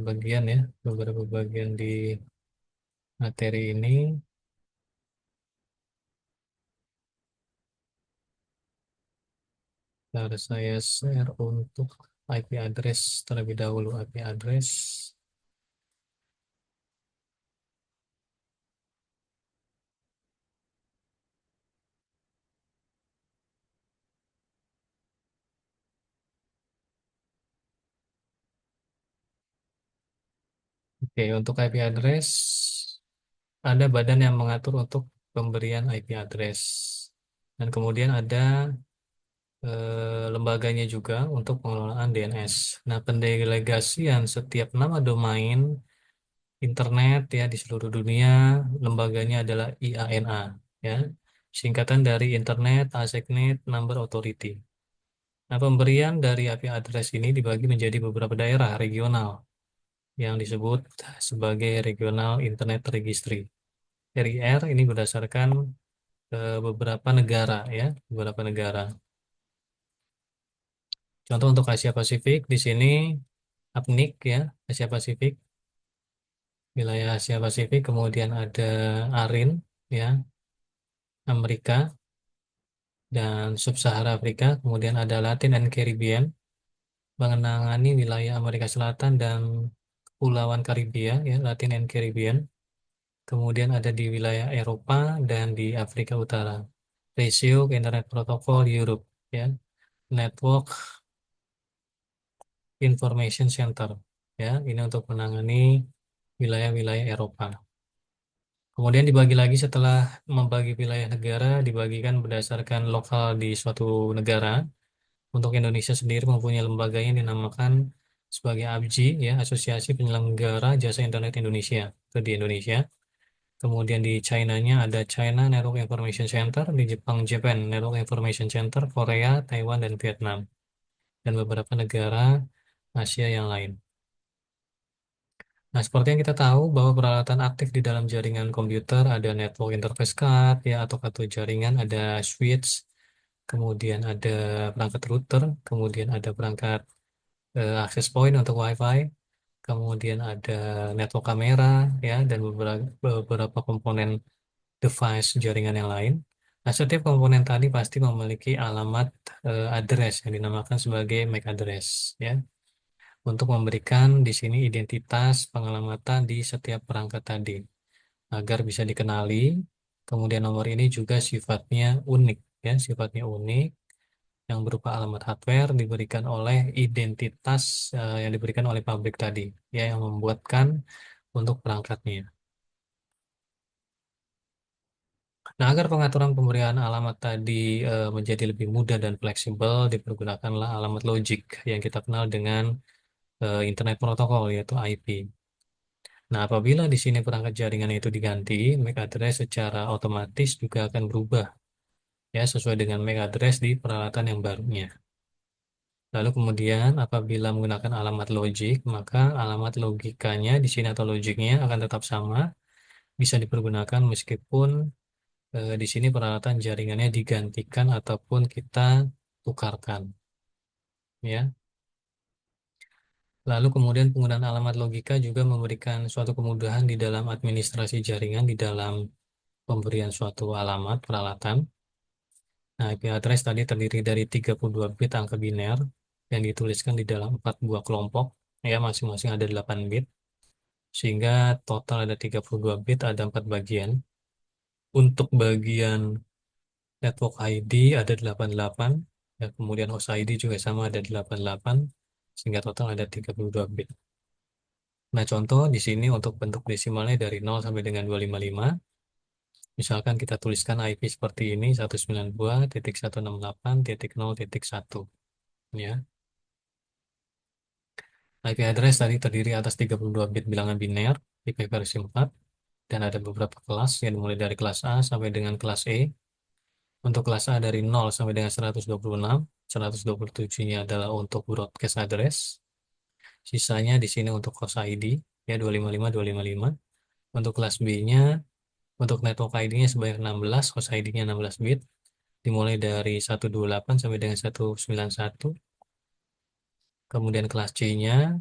bagian ya, beberapa bagian di materi ini. Harus saya share untuk IP address terlebih dahulu, IP address. Oke, untuk IP address ada badan yang mengatur untuk pemberian IP address. Dan kemudian ada lembaganya juga untuk pengelolaan DNS. Nah, pendelegasian setiap nama domain internet ya di seluruh dunia, lembaganya adalah IANA, ya, singkatan dari Internet Assigned Number Authority. Nah, pemberian dari IP address ini dibagi menjadi beberapa daerah regional yang disebut sebagai Regional Internet Registry. RIR ini berdasarkan beberapa negara ya, beberapa negara. Contoh untuk Asia Pasifik di sini APNIC ya, Asia Pasifik, wilayah Asia Pasifik, kemudian ada ARIN ya, Amerika dan Sub-Sahara Afrika, kemudian ada Latin and Caribbean, mengenangani wilayah Amerika Selatan dan Kepulauan Karibia ya, Latin and Caribbean. Kemudian ada di wilayah Eropa dan di Afrika Utara. Ratio Internet Protocol Europe ya, Network Information Center ya, ini untuk menangani wilayah-wilayah Eropa. Kemudian dibagi lagi setelah membagi wilayah negara, dibagikan berdasarkan lokal di suatu negara. Untuk Indonesia sendiri mempunyai lembaganya yang dinamakan sebagai ABJI, ya, Asosiasi Penyelenggara Jasa Internet Indonesia, itu di Indonesia. Kemudian di China-nya ada China Network Information Center, di Jepang Japan Network Information Center, Korea, Taiwan, dan Vietnam, dan beberapa negara Asia yang lain. Nah, seperti yang kita tahu bahwa peralatan aktif di dalam jaringan komputer ada network interface card ya, atau kartu jaringan, ada switch, kemudian ada perangkat router, kemudian ada perangkat access point untuk WiFi, kemudian ada network kamera ya, dan beberapa komponen device jaringan yang lain. Nah, setiap komponen tadi pasti memiliki alamat address yang dinamakan sebagai MAC address, ya, untuk memberikan di sini identitas pengalamatan di setiap perangkat tadi agar bisa dikenali. Kemudian nomor ini juga sifatnya unik, ya, sifatnya unik yang berupa alamat hardware diberikan oleh identitas yang diberikan oleh pabrik tadi, ya, yang membuatkan untuk perangkatnya. Nah, agar pengaturan pemberian alamat tadi menjadi lebih mudah dan fleksibel, dipergunakanlah alamat logik yang kita kenal dengan Internet Protocol, yaitu IP. Nah, apabila di sini perangkat jaringan itu diganti, MAC address secara otomatis juga akan berubah, ya, sesuai dengan MAC address di peralatan yang barunya. Lalu kemudian apabila menggunakan alamat logik, maka alamat logikanya di sini atau logiknya akan tetap sama, bisa dipergunakan meskipun di sini peralatan jaringannya digantikan ataupun kita tukarkan, ya. Lalu kemudian penggunaan alamat logika juga memberikan suatu kemudahan di dalam administrasi jaringan di dalam pemberian suatu alamat peralatan. Nah, IP address tadi terdiri dari 32 bit angka biner yang dituliskan di dalam 4 buah kelompok, ya, masing-masing ada 8 bit, sehingga total ada 32 bit, ada 4 bagian. Untuk bagian network ID ada 88, ya, kemudian host ID juga sama ada 88, sehingga total ada 32 bit. Nah, contoh di sini untuk bentuk desimalnya dari 0 sampai dengan 255. Misalkan kita tuliskan IP seperti ini, 192.168.0.1, ya. IP address tadi terdiri atas 32 bit bilangan biner, IP versi 4, dan ada beberapa kelas yang dimulai dari kelas A sampai dengan kelas E. Untuk kelas A dari 0 sampai dengan 126, 127-nya adalah untuk broadcast address. Sisanya di sini untuk host ID, ya, 255, 255. Untuk kelas B-nya, untuk network ID-nya sebanyak 16, host ID-nya 16 bit, dimulai dari 128 sampai dengan 191. Kemudian kelas C-nya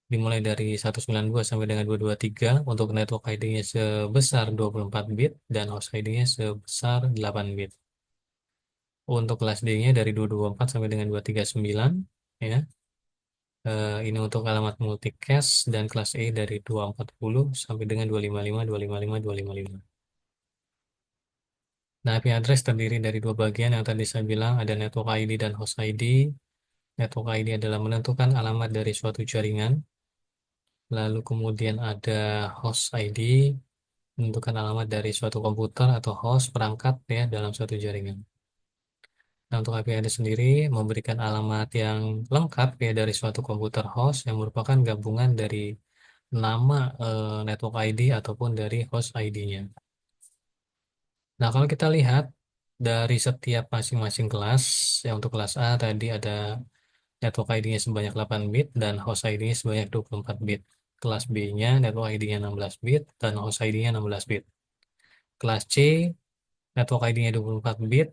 dimulai dari 192 sampai dengan 223 untuk network ID-nya sebesar 24 bit dan host ID-nya sebesar 8 bit. Untuk kelas D-nya dari 224 sampai dengan 239, ya. Ini untuk alamat multicast dan kelas E dari 240 sampai dengan 255, 255, 255. Nah, IP address terdiri dari dua bagian yang tadi saya bilang, ada network ID dan host ID. Network ID adalah menentukan alamat dari suatu jaringan. Lalu kemudian ada host ID, menentukan alamat dari suatu komputer atau host perangkat, ya, dalam suatu jaringan. Nah, untuk IP address sendiri memberikan alamat yang lengkap, ya, dari suatu komputer host yang merupakan gabungan dari nama network ID ataupun dari host ID-nya. Nah, kalau kita lihat dari setiap masing-masing kelas, yang untuk kelas A tadi ada network ID-nya sebanyak 8 bit dan host ID-nya sebanyak 24 bit. Kelas B-nya network ID-nya 16 bit dan host ID-nya 16 bit. Kelas C network ID-nya 24 bit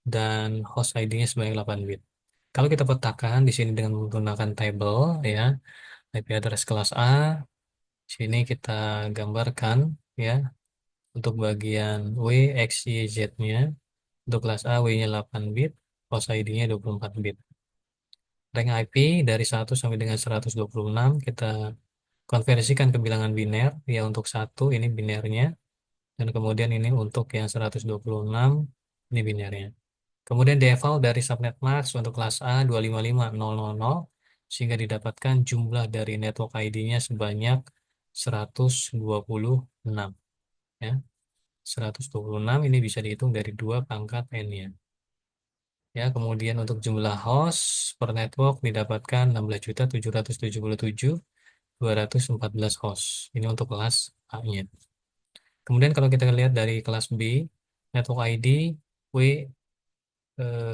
dan host ID-nya sebanyak 8 bit. Kalau kita petakan di sini dengan menggunakan tabel, ya, IP address kelas A, sini kita gambarkan, ya, untuk bagian W, X, Y, Z-nya. Untuk kelas A, W-nya 8 bit, host ID-nya 24 bit. Rank IP dari 1 sampai dengan 126 kita konversikan ke bilangan biner, ya, untuk satu ini binernya, dan kemudian ini untuk yang 126 ini binernya. Kemudian default dari subnet max untuk kelas A 255.000, sehingga didapatkan jumlah dari network ID-nya sebanyak 126, ya. 126 ini bisa dihitung dari 2 pangkat N-nya. Ya, kemudian untuk jumlah host per network didapatkan 16.777.214 host. Ini untuk kelas A-nya. Kemudian kalau kita lihat dari kelas B, network ID, W,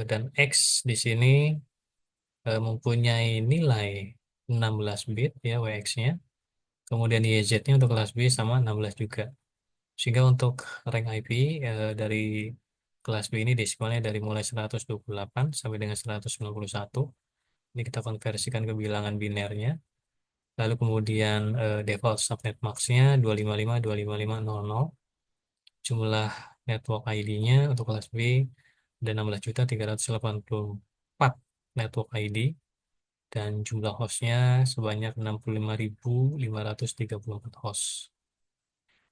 dan X di sini mempunyai nilai 16 bit, ya, WX-nya. Kemudian YZ-nya untuk kelas B sama 16 juga. Sehingga untuk rank IP dari kelas B ini desimalnya dari mulai 128 sampai dengan 191. Ini kita konversikan ke bilangan binernya. Lalu kemudian default subnet max-nya 255.255.00. Jumlah network ID-nya untuk kelas B ada 16.384 network ID dan jumlah hostnya sebanyak 65.534 host.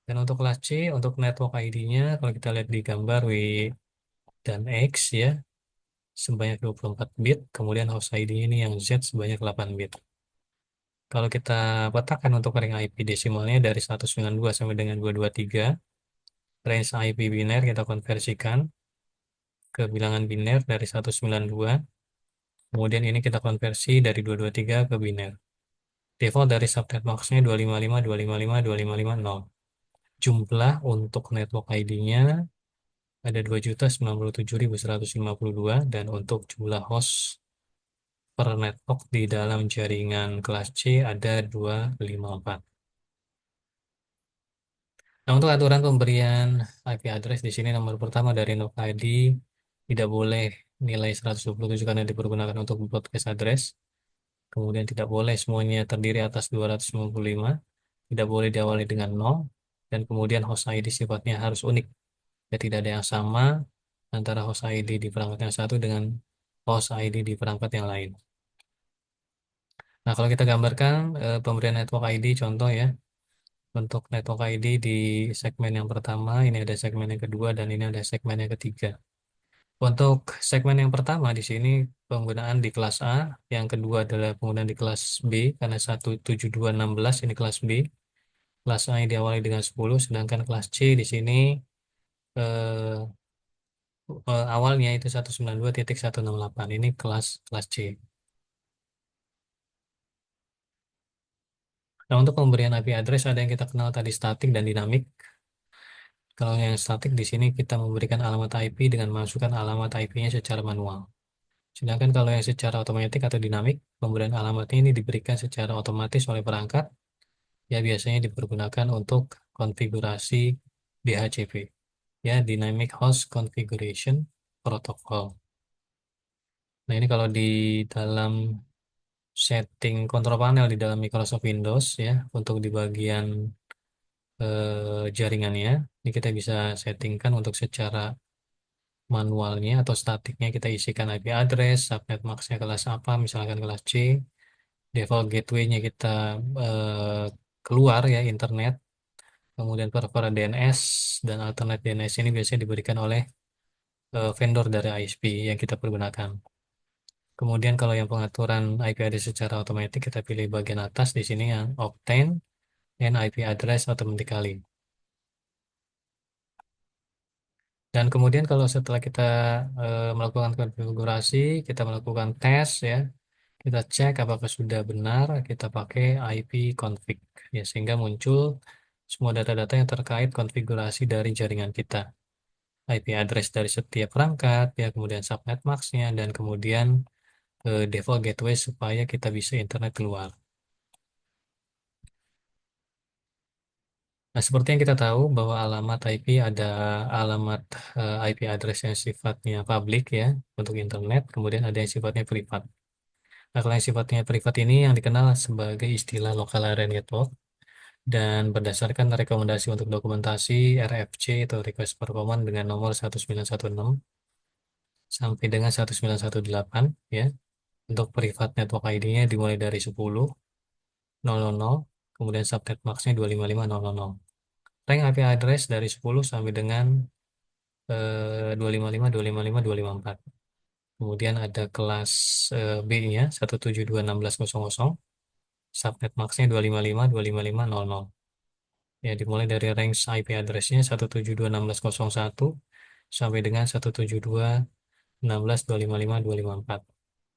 Dan untuk kelas C, untuk network ID-nya, kalau kita lihat di gambar W dan X ya, sebanyak 24 bit, kemudian host ID-nya ini yang Z sebanyak 8 bit. Kalau kita petakan untuk ring IP desimalnya dari 192 sampai dengan 223, range IP biner kita konversikan ke bilangan biner dari 192, kemudian ini kita konversi dari 223 ke biner. Default dari subnet max-nya 255, 255, 2550. Jumlah untuk network ID-nya ada 2.097.152 dan untuk jumlah host per network di dalam jaringan kelas C ada 254. Nah, untuk aturan pemberian IP address di sini nomor pertama dari NOC ID tidak boleh nilai 127 karena dipergunakan untuk broadcast address. Kemudian tidak boleh semuanya terdiri atas 255, tidak boleh diawali dengan 0, dan kemudian host ID sifatnya harus unik. Ya, tidak ada yang sama antara host ID di perangkat yang satu dengan host ID di perangkat yang lain. Nah, kalau kita gambarkan pemberian network ID contoh ya, untuk network ID di segmen yang pertama, ini ada segmen yang kedua, dan ini ada segmen yang ketiga. Untuk segmen yang pertama di sini penggunaan di kelas A, yang kedua adalah penggunaan di kelas B, karena 17216 ini kelas B. Kelas A yang diawali dengan 10, sedangkan kelas C di sini eh, awalnya itu 192.168. Ini kelas kelas C. Nah, untuk pemberian IP address ada yang kita kenal tadi statik dan dinamik. Kalau yang statik di sini kita memberikan alamat IP dengan memasukkan alamat IP-nya secara manual. Sedangkan kalau yang secara otomatis atau dinamik, pemberian alamatnya ini diberikan secara otomatis oleh perangkat, ya biasanya dipergunakan untuk konfigurasi DHCP, ya Dynamic Host Configuration Protocol. Nah, ini kalau di dalam setting kontrol panel di dalam Microsoft Windows ya, untuk di bagian jaringannya, ini kita bisa settingkan untuk secara manualnya atau statiknya kita isikan IP address, subnet max-nya kelas apa, misalkan kelas C, default gateway-nya kita eh, keluar ya internet, kemudian preferred DNS dan alternate DNS ini biasanya diberikan oleh vendor dari ISP yang kita pergunakan. Kemudian kalau yang pengaturan IP address secara otomatis kita pilih bagian atas di sini yang obtain and IP address automatically. Dan kemudian kalau setelah kita melakukan konfigurasi, kita melakukan tes ya, kita cek apakah sudah benar, kita pakai IP config ya sehingga muncul semua data-data yang terkait konfigurasi dari jaringan kita. IP address dari setiap perangkat, ya kemudian subnet max-nya dan kemudian default gateway supaya kita bisa internet keluar. Nah, seperti yang kita tahu bahwa alamat IP ada alamat IP address yang sifatnya public ya untuk internet, kemudian ada yang sifatnya privat. Nah, kalau yang sifatnya privat ini yang dikenal sebagai istilah local area network dan berdasarkan rekomendasi untuk dokumentasi RFC atau Request for Command dengan nomor 1916 sampai dengan 1918 ya. Untuk privat network ID-nya dimulai dari 10.000, kemudian subnet max-nya 255.000. Rank IP address dari 10 sampai dengan 255, 255, 254. Kemudian ada kelas B-nya 172.16.00. Subnet max-nya 255, 255.00. Ya, dimulai dari range IP address-nya 172.16.01 sampai dengan 172.16.255.254.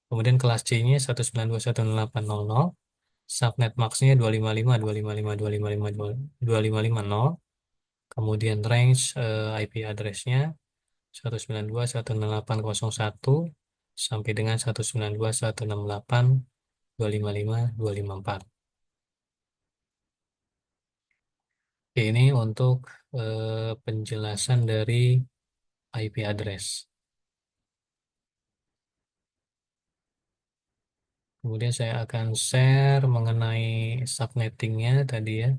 Kemudian kelas C-nya 192.168.00. Subnet max-nya 255, 255, 255, 2550. Kemudian range IP address-nya 192.168.01 sampai dengan 192.168.255.254. Oke, ini untuk penjelasan dari IP address. Kemudian saya akan share mengenai subnettingnya tadi ya,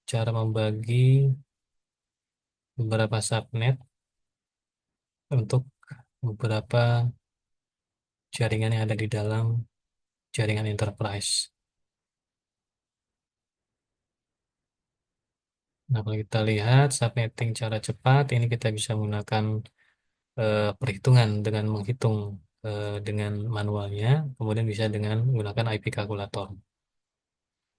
cara membagi beberapa subnet. untuk beberapa jaringan yang ada di dalam jaringan enterprise. Nah, kalau kita lihat subnetting cara cepat, ini kita bisa menggunakan perhitungan dengan menghitung dengan manualnya, kemudian bisa dengan menggunakan IP kalkulator.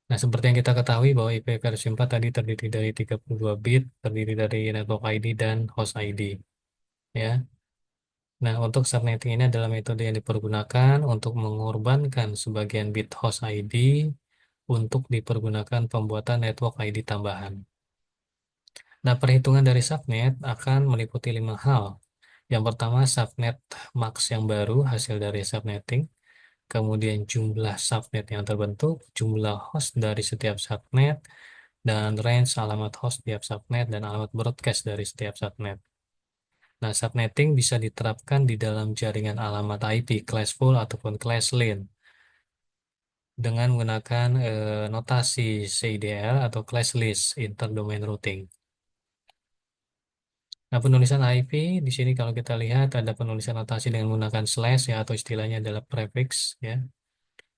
Nah, seperti yang kita ketahui bahwa IP versi 4 tadi terdiri dari 32 bit, terdiri dari network ID dan host ID. Ya. Nah, untuk subnetting ini adalah metode yang dipergunakan untuk mengorbankan sebagian bit host ID untuk dipergunakan pembuatan network ID tambahan. Nah, perhitungan dari subnet akan meliputi 5 hal. Yang pertama, subnet max yang baru hasil dari subnetting. Kemudian jumlah subnet yang terbentuk, jumlah host dari setiap subnet, dan range alamat host setiap subnet, dan alamat broadcast dari setiap subnet. Nah, subnetting bisa diterapkan di dalam jaringan alamat IP, class full ataupun class lane, dengan menggunakan notasi CIDR atau class list, interdomain routing. Nah, penulisan IP di sini kalau kita lihat ada penulisan notasi dengan menggunakan slash ya, atau istilahnya adalah prefix ya.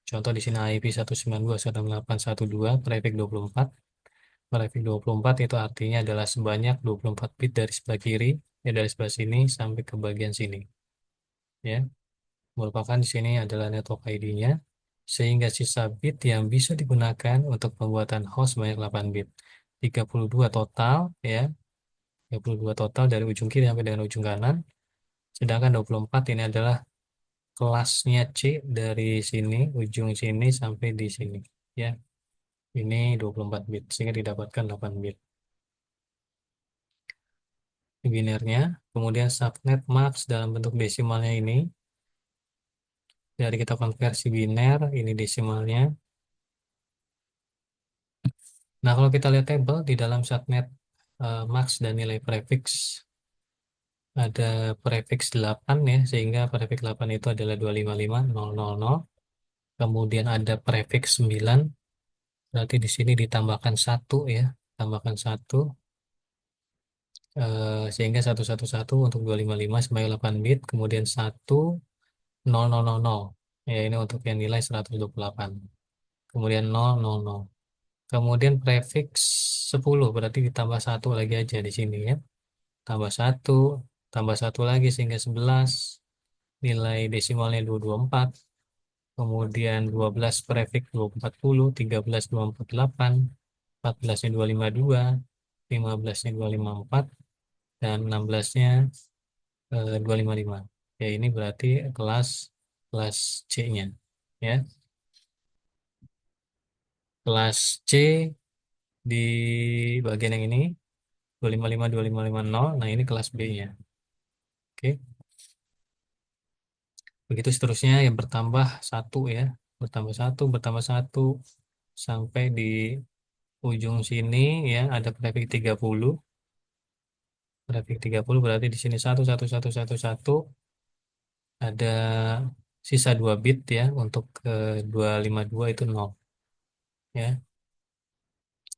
Contoh di sini IP 192.168.1.2 prefix 24. Prefix 24 itu artinya adalah sebanyak 24 bit dari sebelah kiri, ya dari sebelah sini sampai ke bagian sini. Ya, merupakan di sini adalah network ID-nya, sehingga sisa bit yang bisa digunakan untuk pembuatan host banyak 8 bit. 32 total ya, 32 total dari ujung kiri sampai dengan ujung kanan. Sedangkan 24 ini adalah kelasnya C dari sini, ujung sini sampai di sini. Ya, ini 24 bit, sehingga didapatkan 8 bit. Binernya, kemudian subnet max dalam bentuk desimalnya ini, dari kita konversi biner, ini desimalnya. Nah, kalau kita lihat tabel di dalam subnet max dan nilai prefix, ada prefix 8 ya, sehingga prefix 8 itu adalah 255.000. Kemudian ada prefix 9, berarti di sini ditambahkan 1 ya, tambahkan 1, sehingga 111 untuk 255 sebagai 8 bit, kemudian 10000. Ya, ini untuk yang nilai 128. Kemudian 000. Kemudian prefix 10 berarti ditambah 1 lagi aja di sini ya. Tambah satu lagi sehingga 11. Nilai desimalnya 224. Kemudian 12 prefix 240, 13 248, 14-nya 252, 15-nya 254, dan 16-nya 255. Ya, ini berarti kelas kelas C-nya. Ya, kelas C di bagian yang ini 255 2550. Nah, ini kelas B-nya. Oke. Begitu seterusnya yang bertambah satu ya. Bertambah satu sampai di ujung sini ya ada grafik 30. Grafik 30 berarti di sini satu satu satu satu satu, ada sisa 2 bit ya untuk 252 itu 0 ya.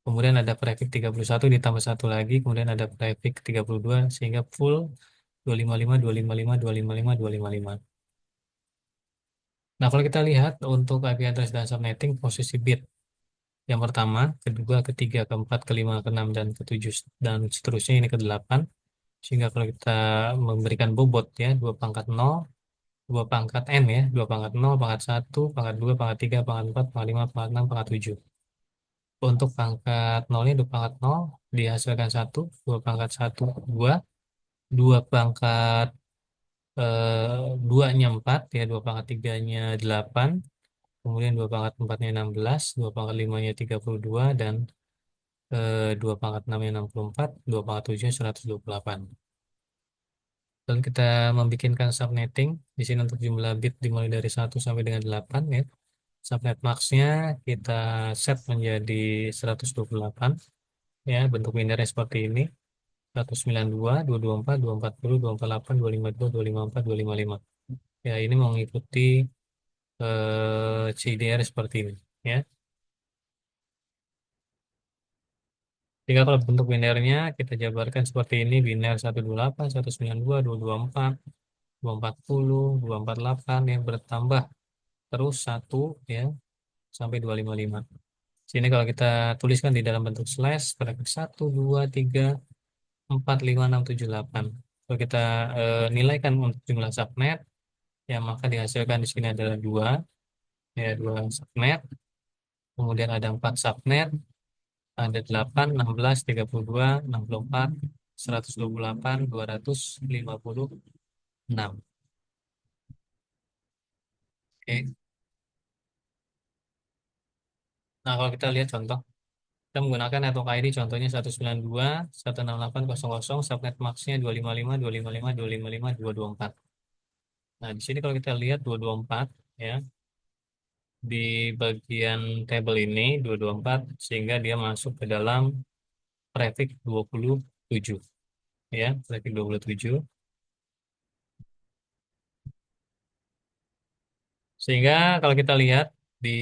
Kemudian ada prefix 31 ditambah satu lagi, kemudian ada prefix 32 sehingga full 255 255 255 255. Nah, kalau kita lihat untuk IP address dan subnetting posisi bit yang pertama, kedua, ketiga, keempat, kelima, keenam, dan ketujuh, dan seterusnya ini ke 8. Sehingga kalau kita memberikan bobot ya, 2 pangkat 0, 2 pangkat N ya, 2 pangkat 0, pangkat 1, pangkat 2, pangkat 3, pangkat 4, pangkat 5, pangkat 6, pangkat 7. Untuk pangkat 0-nya 2 pangkat 0 dihasilkan 1, 2 pangkat 1, 2, 2 pangkat 2-nya 4 ya, 2 pangkat 3-nya 8, kemudian 2 pangkat 4-nya 16, 2 pangkat 5-nya 32, dan 2 pangkat 6-nya 64, 2 pangkat 7-nya 128. Lalu kita membikinkan subnetting. Di sini untuk jumlah bit dimulai dari 1 sampai dengan 8 ya. Subnet max-nya kita set menjadi 128 ya. Bentuk binarnya seperti ini. 192, 224, 240, 248, 252, 254, 255. Ya, ini mengikuti CDR seperti ini ya. Jika kalau bentuk binernya kita jabarkan seperti ini, biner 128, 192, 224, 240, 248 yang bertambah terus satu ya sampai 255. Sini kalau kita tuliskan di dalam bentuk slash bracket 1, 2, 3, 4, 5, 6, 7, 8. Kalau kita nilaikan untuk jumlah subnet, ya maka dihasilkan di sini adalah dua, ya dua subnet. Kemudian ada 4 subnet, ada 8, 16, 32, 64, 128, 256. Oke. Nah, kalau kita lihat contoh, kita menggunakan network ID contohnya 192, 16800, subnet max-nya 255, 255, 255, 224. Nah, di sini kalau kita lihat 224 ya, di bagian tabel ini 224 sehingga dia masuk ke dalam prefix 27 ya, prefix 27. Sehingga kalau kita lihat di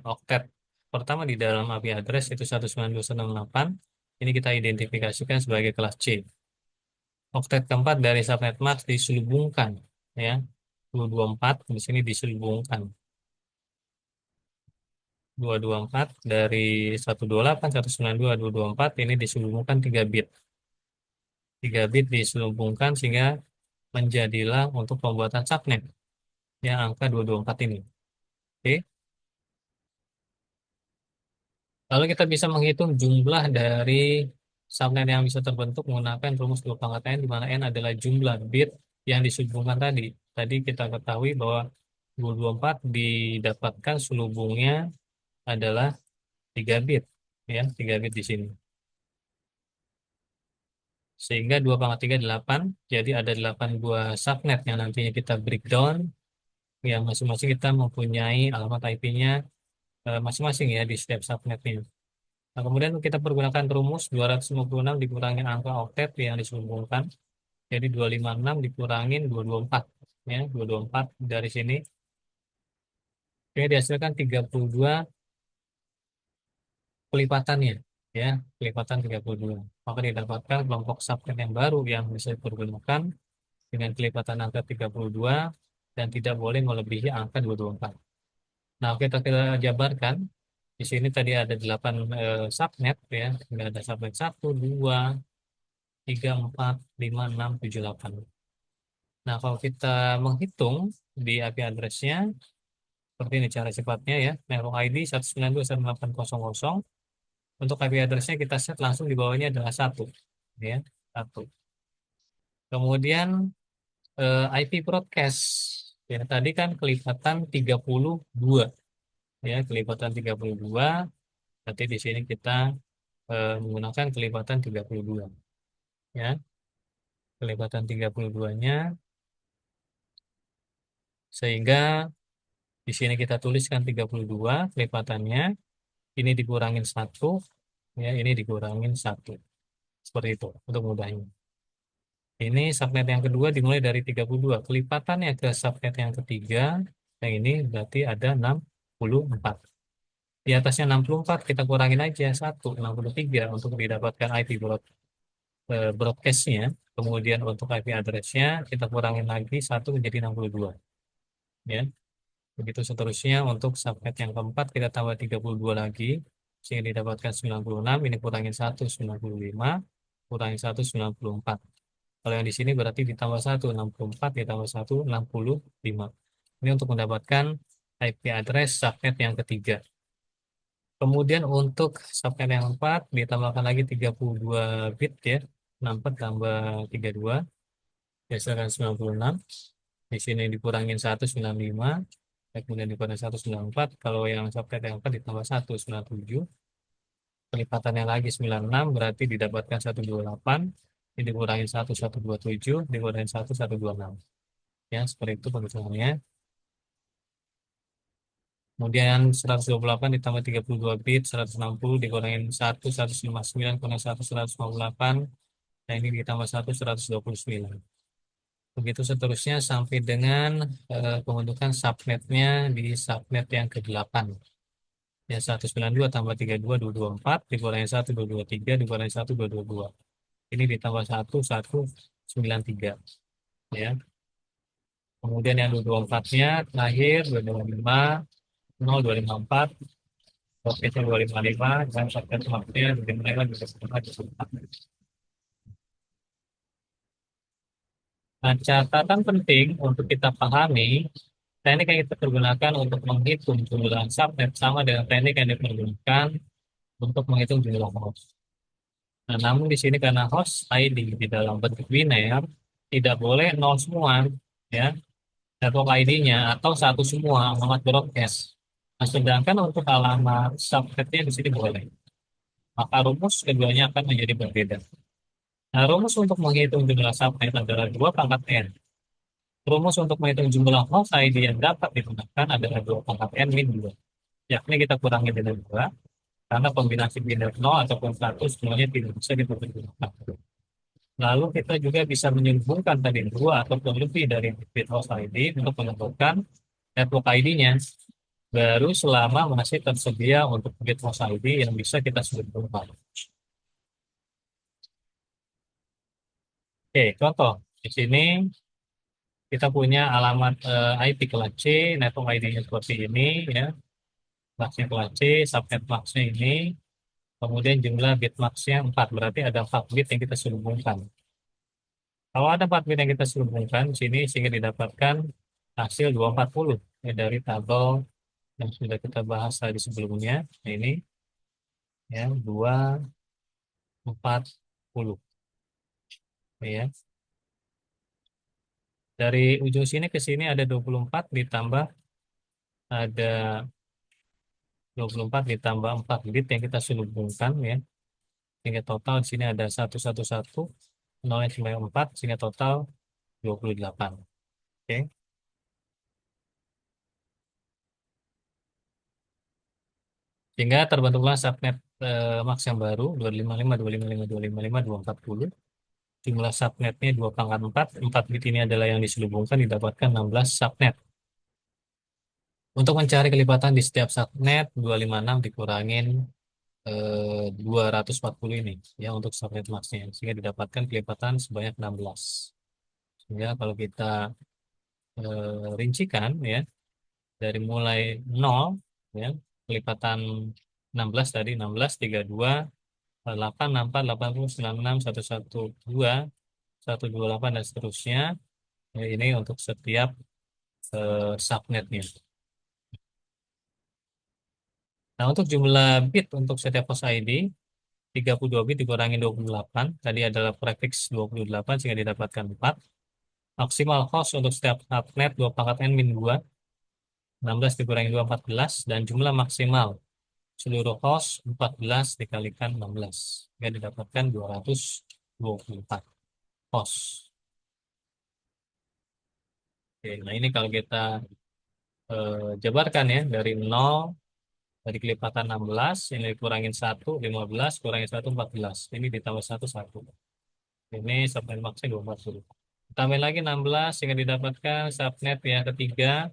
oktet pertama di dalam IP address itu 192.168, ini kita identifikasikan sebagai kelas C. Oktet keempat dari subnet max diselubungkan ya. 224 di sini diselubungkan. 224 dari 128, 192, 224 ini diselubungkan 3 bit. 3 bit diselubungkan sehingga menjadilah untuk pembuatan subnet yang angka 224 ini. Oke. Lalu kita bisa menghitung jumlah dari subnet yang bisa terbentuk menggunakan rumus 2 pangkat n, di mana n adalah jumlah bit yang disubungkan tadi. Tadi kita ketahui bahwa 224 didapatkan selubungnya adalah 3 bit, ya 3 bit di sini. Sehingga 2 pangkat 3 8, jadi ada 8 buah subnet yang nantinya kita breakdown, yang masing-masing kita mempunyai alamat IP-nya masing-masing ya di setiap subnetnya. Nah, kemudian kita pergunakan rumus 256 dikurangi angka oktet yang disambungkan. Jadi 256 dikurangin 224. Ya, 224 dari sini. Oke, dihasilkan 32 kelipatannya. Ya, kelipatan 32. Maka didapatkan kelompok subnet yang baru yang bisa dipergunakan dengan kelipatan angka 32 dan tidak boleh melebihi angka 224. Nah, kita jabarkan. Di sini tadi ada 8 subnet ya. Ada subnet 1, 2, 3, 4, 5, 6, 7, 8. Nah, kalau kita menghitung di IP address-nya, seperti ini cara cepatnya ya. Network ID 192.168.00. Untuk IP address-nya kita set langsung di bawahnya adalah 1. Ya, 1. Kemudian IP broadcast. Ya, tadi kan kelipatan 32. Ya, kelipatan 32. Berarti di sini kita menggunakan kelipatan 32. Ya, kelipatan 32-nya. Sehingga di sini kita tuliskan 32 kelipatannya, ini dikurangin 1, ya ini dikurangin 1. Seperti itu untuk mudahnya. Ini subnet yang kedua dimulai dari 32. Kelipatannya ke subnet yang ketiga, yang ini berarti ada 64. Di atasnya 64 kita kurangin aja 1, 63 untuk didapatkan IP broadcast-nya. Kemudian untuk IP address-nya kita kurangin lagi 1 menjadi 62. Ya. Begitu seterusnya untuk subnet yang keempat kita tambah 32 lagi sehingga didapatkan 96, ini kurangin 1, 95, kurangin 1, 94. Kalau yang di sini berarti ditambah 1, 64, ditambah 1, 65. Ini untuk mendapatkan IP address subnet yang ketiga. Kemudian untuk subnet yang keempat ditambahkan lagi 32 bit ya. 64 tambah 32 dihasilkan 96. Di sini dikurangin 1, 95. Kemudian dikurangin 194. Kalau yang subnet yang keempat ditambah 1, 97. Kelipatannya lagi 96 berarti didapatkan 128. Ini dikurangin 1, 127. Dikurangin 1, 126. Ya, seperti itu penghitungannya. Kemudian 128 ditambah 32 bit, 160 dikurangin 1, 159, kurang 1, 158. Nah, ini ditambah 1, 129. Begitu seterusnya sampai dengan pembentukan subnetnya di subnet yang ke-8. Ya 192 tambah 32 224 dikurangi 1 223 dikurangi 1 222. Ini ditambah 1 193 ya. Kemudian yang 224-nya terakhir 225 0 254 Roketnya 255 dan soket maksnya dimulai 255. Nah, catatan penting untuk kita pahami, teknik yang kita pergunakan untuk menghitung jumlah subnet sama dengan teknik yang dipergunakan untuk menghitung jumlah host. Nah, namun di sini karena host ID di dalam bentuk biner tidak boleh nol semua, ya, network ID-nya atau satu semua alamat broadcast. Nah, sedangkan untuk alamat subnetnya di sini boleh. Maka rumus keduanya akan menjadi berbeda. Nah, rumus untuk menghitung jumlah subnet adalah 2 pangkat n. Rumus untuk menghitung jumlah host ID yang dapat digunakan adalah 2 pangkat n min 2. Yakni kita kurangi dengan 2, karena kombinasi biner 0 ataupun 1 semuanya tidak bisa dipergunakan. Lalu kita juga bisa menyambungkan tadi 2 ataupun lebih dari bit host ID untuk menentukan network ID-nya. Baru selama masih tersedia untuk bit host ID yang bisa kita sebutkan. Oke, contoh. Di sini kita punya alamat IP kelas C, network ID-nya seperti ini, ya. Kelasnya kelas C, subnet max-nya ini, kemudian jumlah bit max-nya 4, berarti ada 4 bit yang kita hubungkan. Kalau ada 4 bit yang kita hubungkan, di sini sehingga didapatkan hasil 240 ya, dari tabel yang sudah kita bahas tadi sebelumnya. Nah, ini ya 240 ya. Dari ujung sini ke sini ada 24 ditambah ada 24 ditambah 4 bit yang kita hubungkan ya. Sehingga total di sini ada 111 nolnya cuma 4 sehingga total 28. Oke. Sehingga terbentuklah subnet max yang baru 255 255 255 240. Jumlah subnetnya 2 pangkat 4. 4 bit ini adalah yang diselubungkan didapatkan 16 subnet. Untuk mencari kelipatan di setiap subnet 256 dikurangin 240 ini ya untuk subnet maxnya sehingga didapatkan kelipatan sebanyak 16. Sehingga kalau kita rincikan ya dari mulai 0 ya kelipatan 16 tadi 16 32 8 64 80 96 112 128 dan seterusnya ya, ini untuk setiap subnetnya. Nah, untuk jumlah bit untuk setiap host ID 32 bit dikurangi 28 tadi adalah prefix 28 sehingga didapatkan 4. Maksimal host untuk setiap subnet 2 pangkat n min 2 16 dikurangi 2 14 dan jumlah maksimal seluruh host 14 dikalikan 16 sehingga didapatkan 224 host. Oke, nah ini kalau kita jabarkan ya dari 0 dari kelipatan 16 ini dikurangin 1 15 kurangi 1 14 ini ditambah 1 1 ini subnet maksnya 240 tambah lagi 16 sehingga didapatkan subnet yang ketiga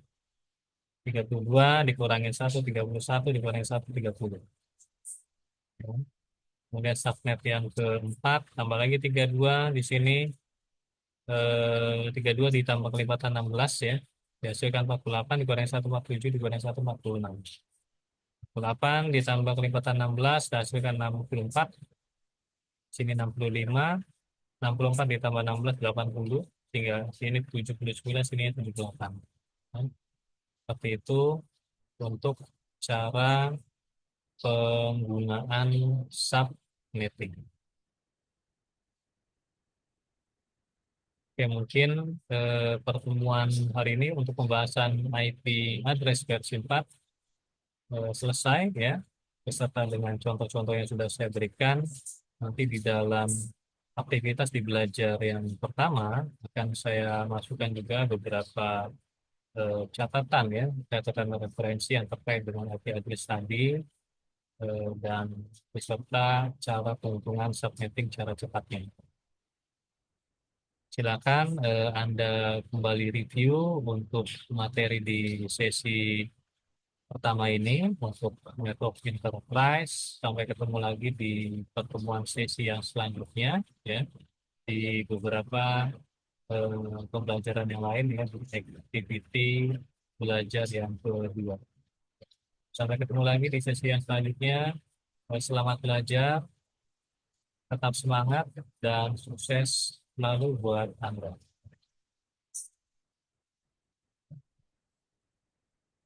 32 dikurangin 1 31 dikurangin 1 30. Kemudian subnet yang keempat tambah lagi 32 di sini 32 ditambah kelipatan 16 ya dihasilkan 48 dikurangi 1 47 dikurangi 1 46. 8 ditambah kelipatan 16 dihasilkan 64 sini 65 64 ditambah 16 80 sehingga sini 79 sini 78. Nah, seperti itu untuk cara penggunaan subnetting. Oke, mungkin pertemuan hari ini untuk pembahasan IP address versi 4 selesai ya, beserta dengan contoh-contoh yang sudah saya berikan. Nanti di dalam aktivitas di belajar yang pertama akan saya masukkan juga beberapa catatan ya, catatan referensi yang terkait dengan IP address tadi dan beserta cara penghitungan subnetting cara cepatnya. Silakan Anda kembali review untuk materi di sesi pertama ini untuk network enterprise. Sampai ketemu lagi di pertemuan sesi yang selanjutnya ya, di beberapa pembelajaran yang lain ya, di activity belajar yang kedua. Sampai ketemu lagi di sesi yang selanjutnya. Selamat belajar, tetap semangat dan sukses selalu buat Anda.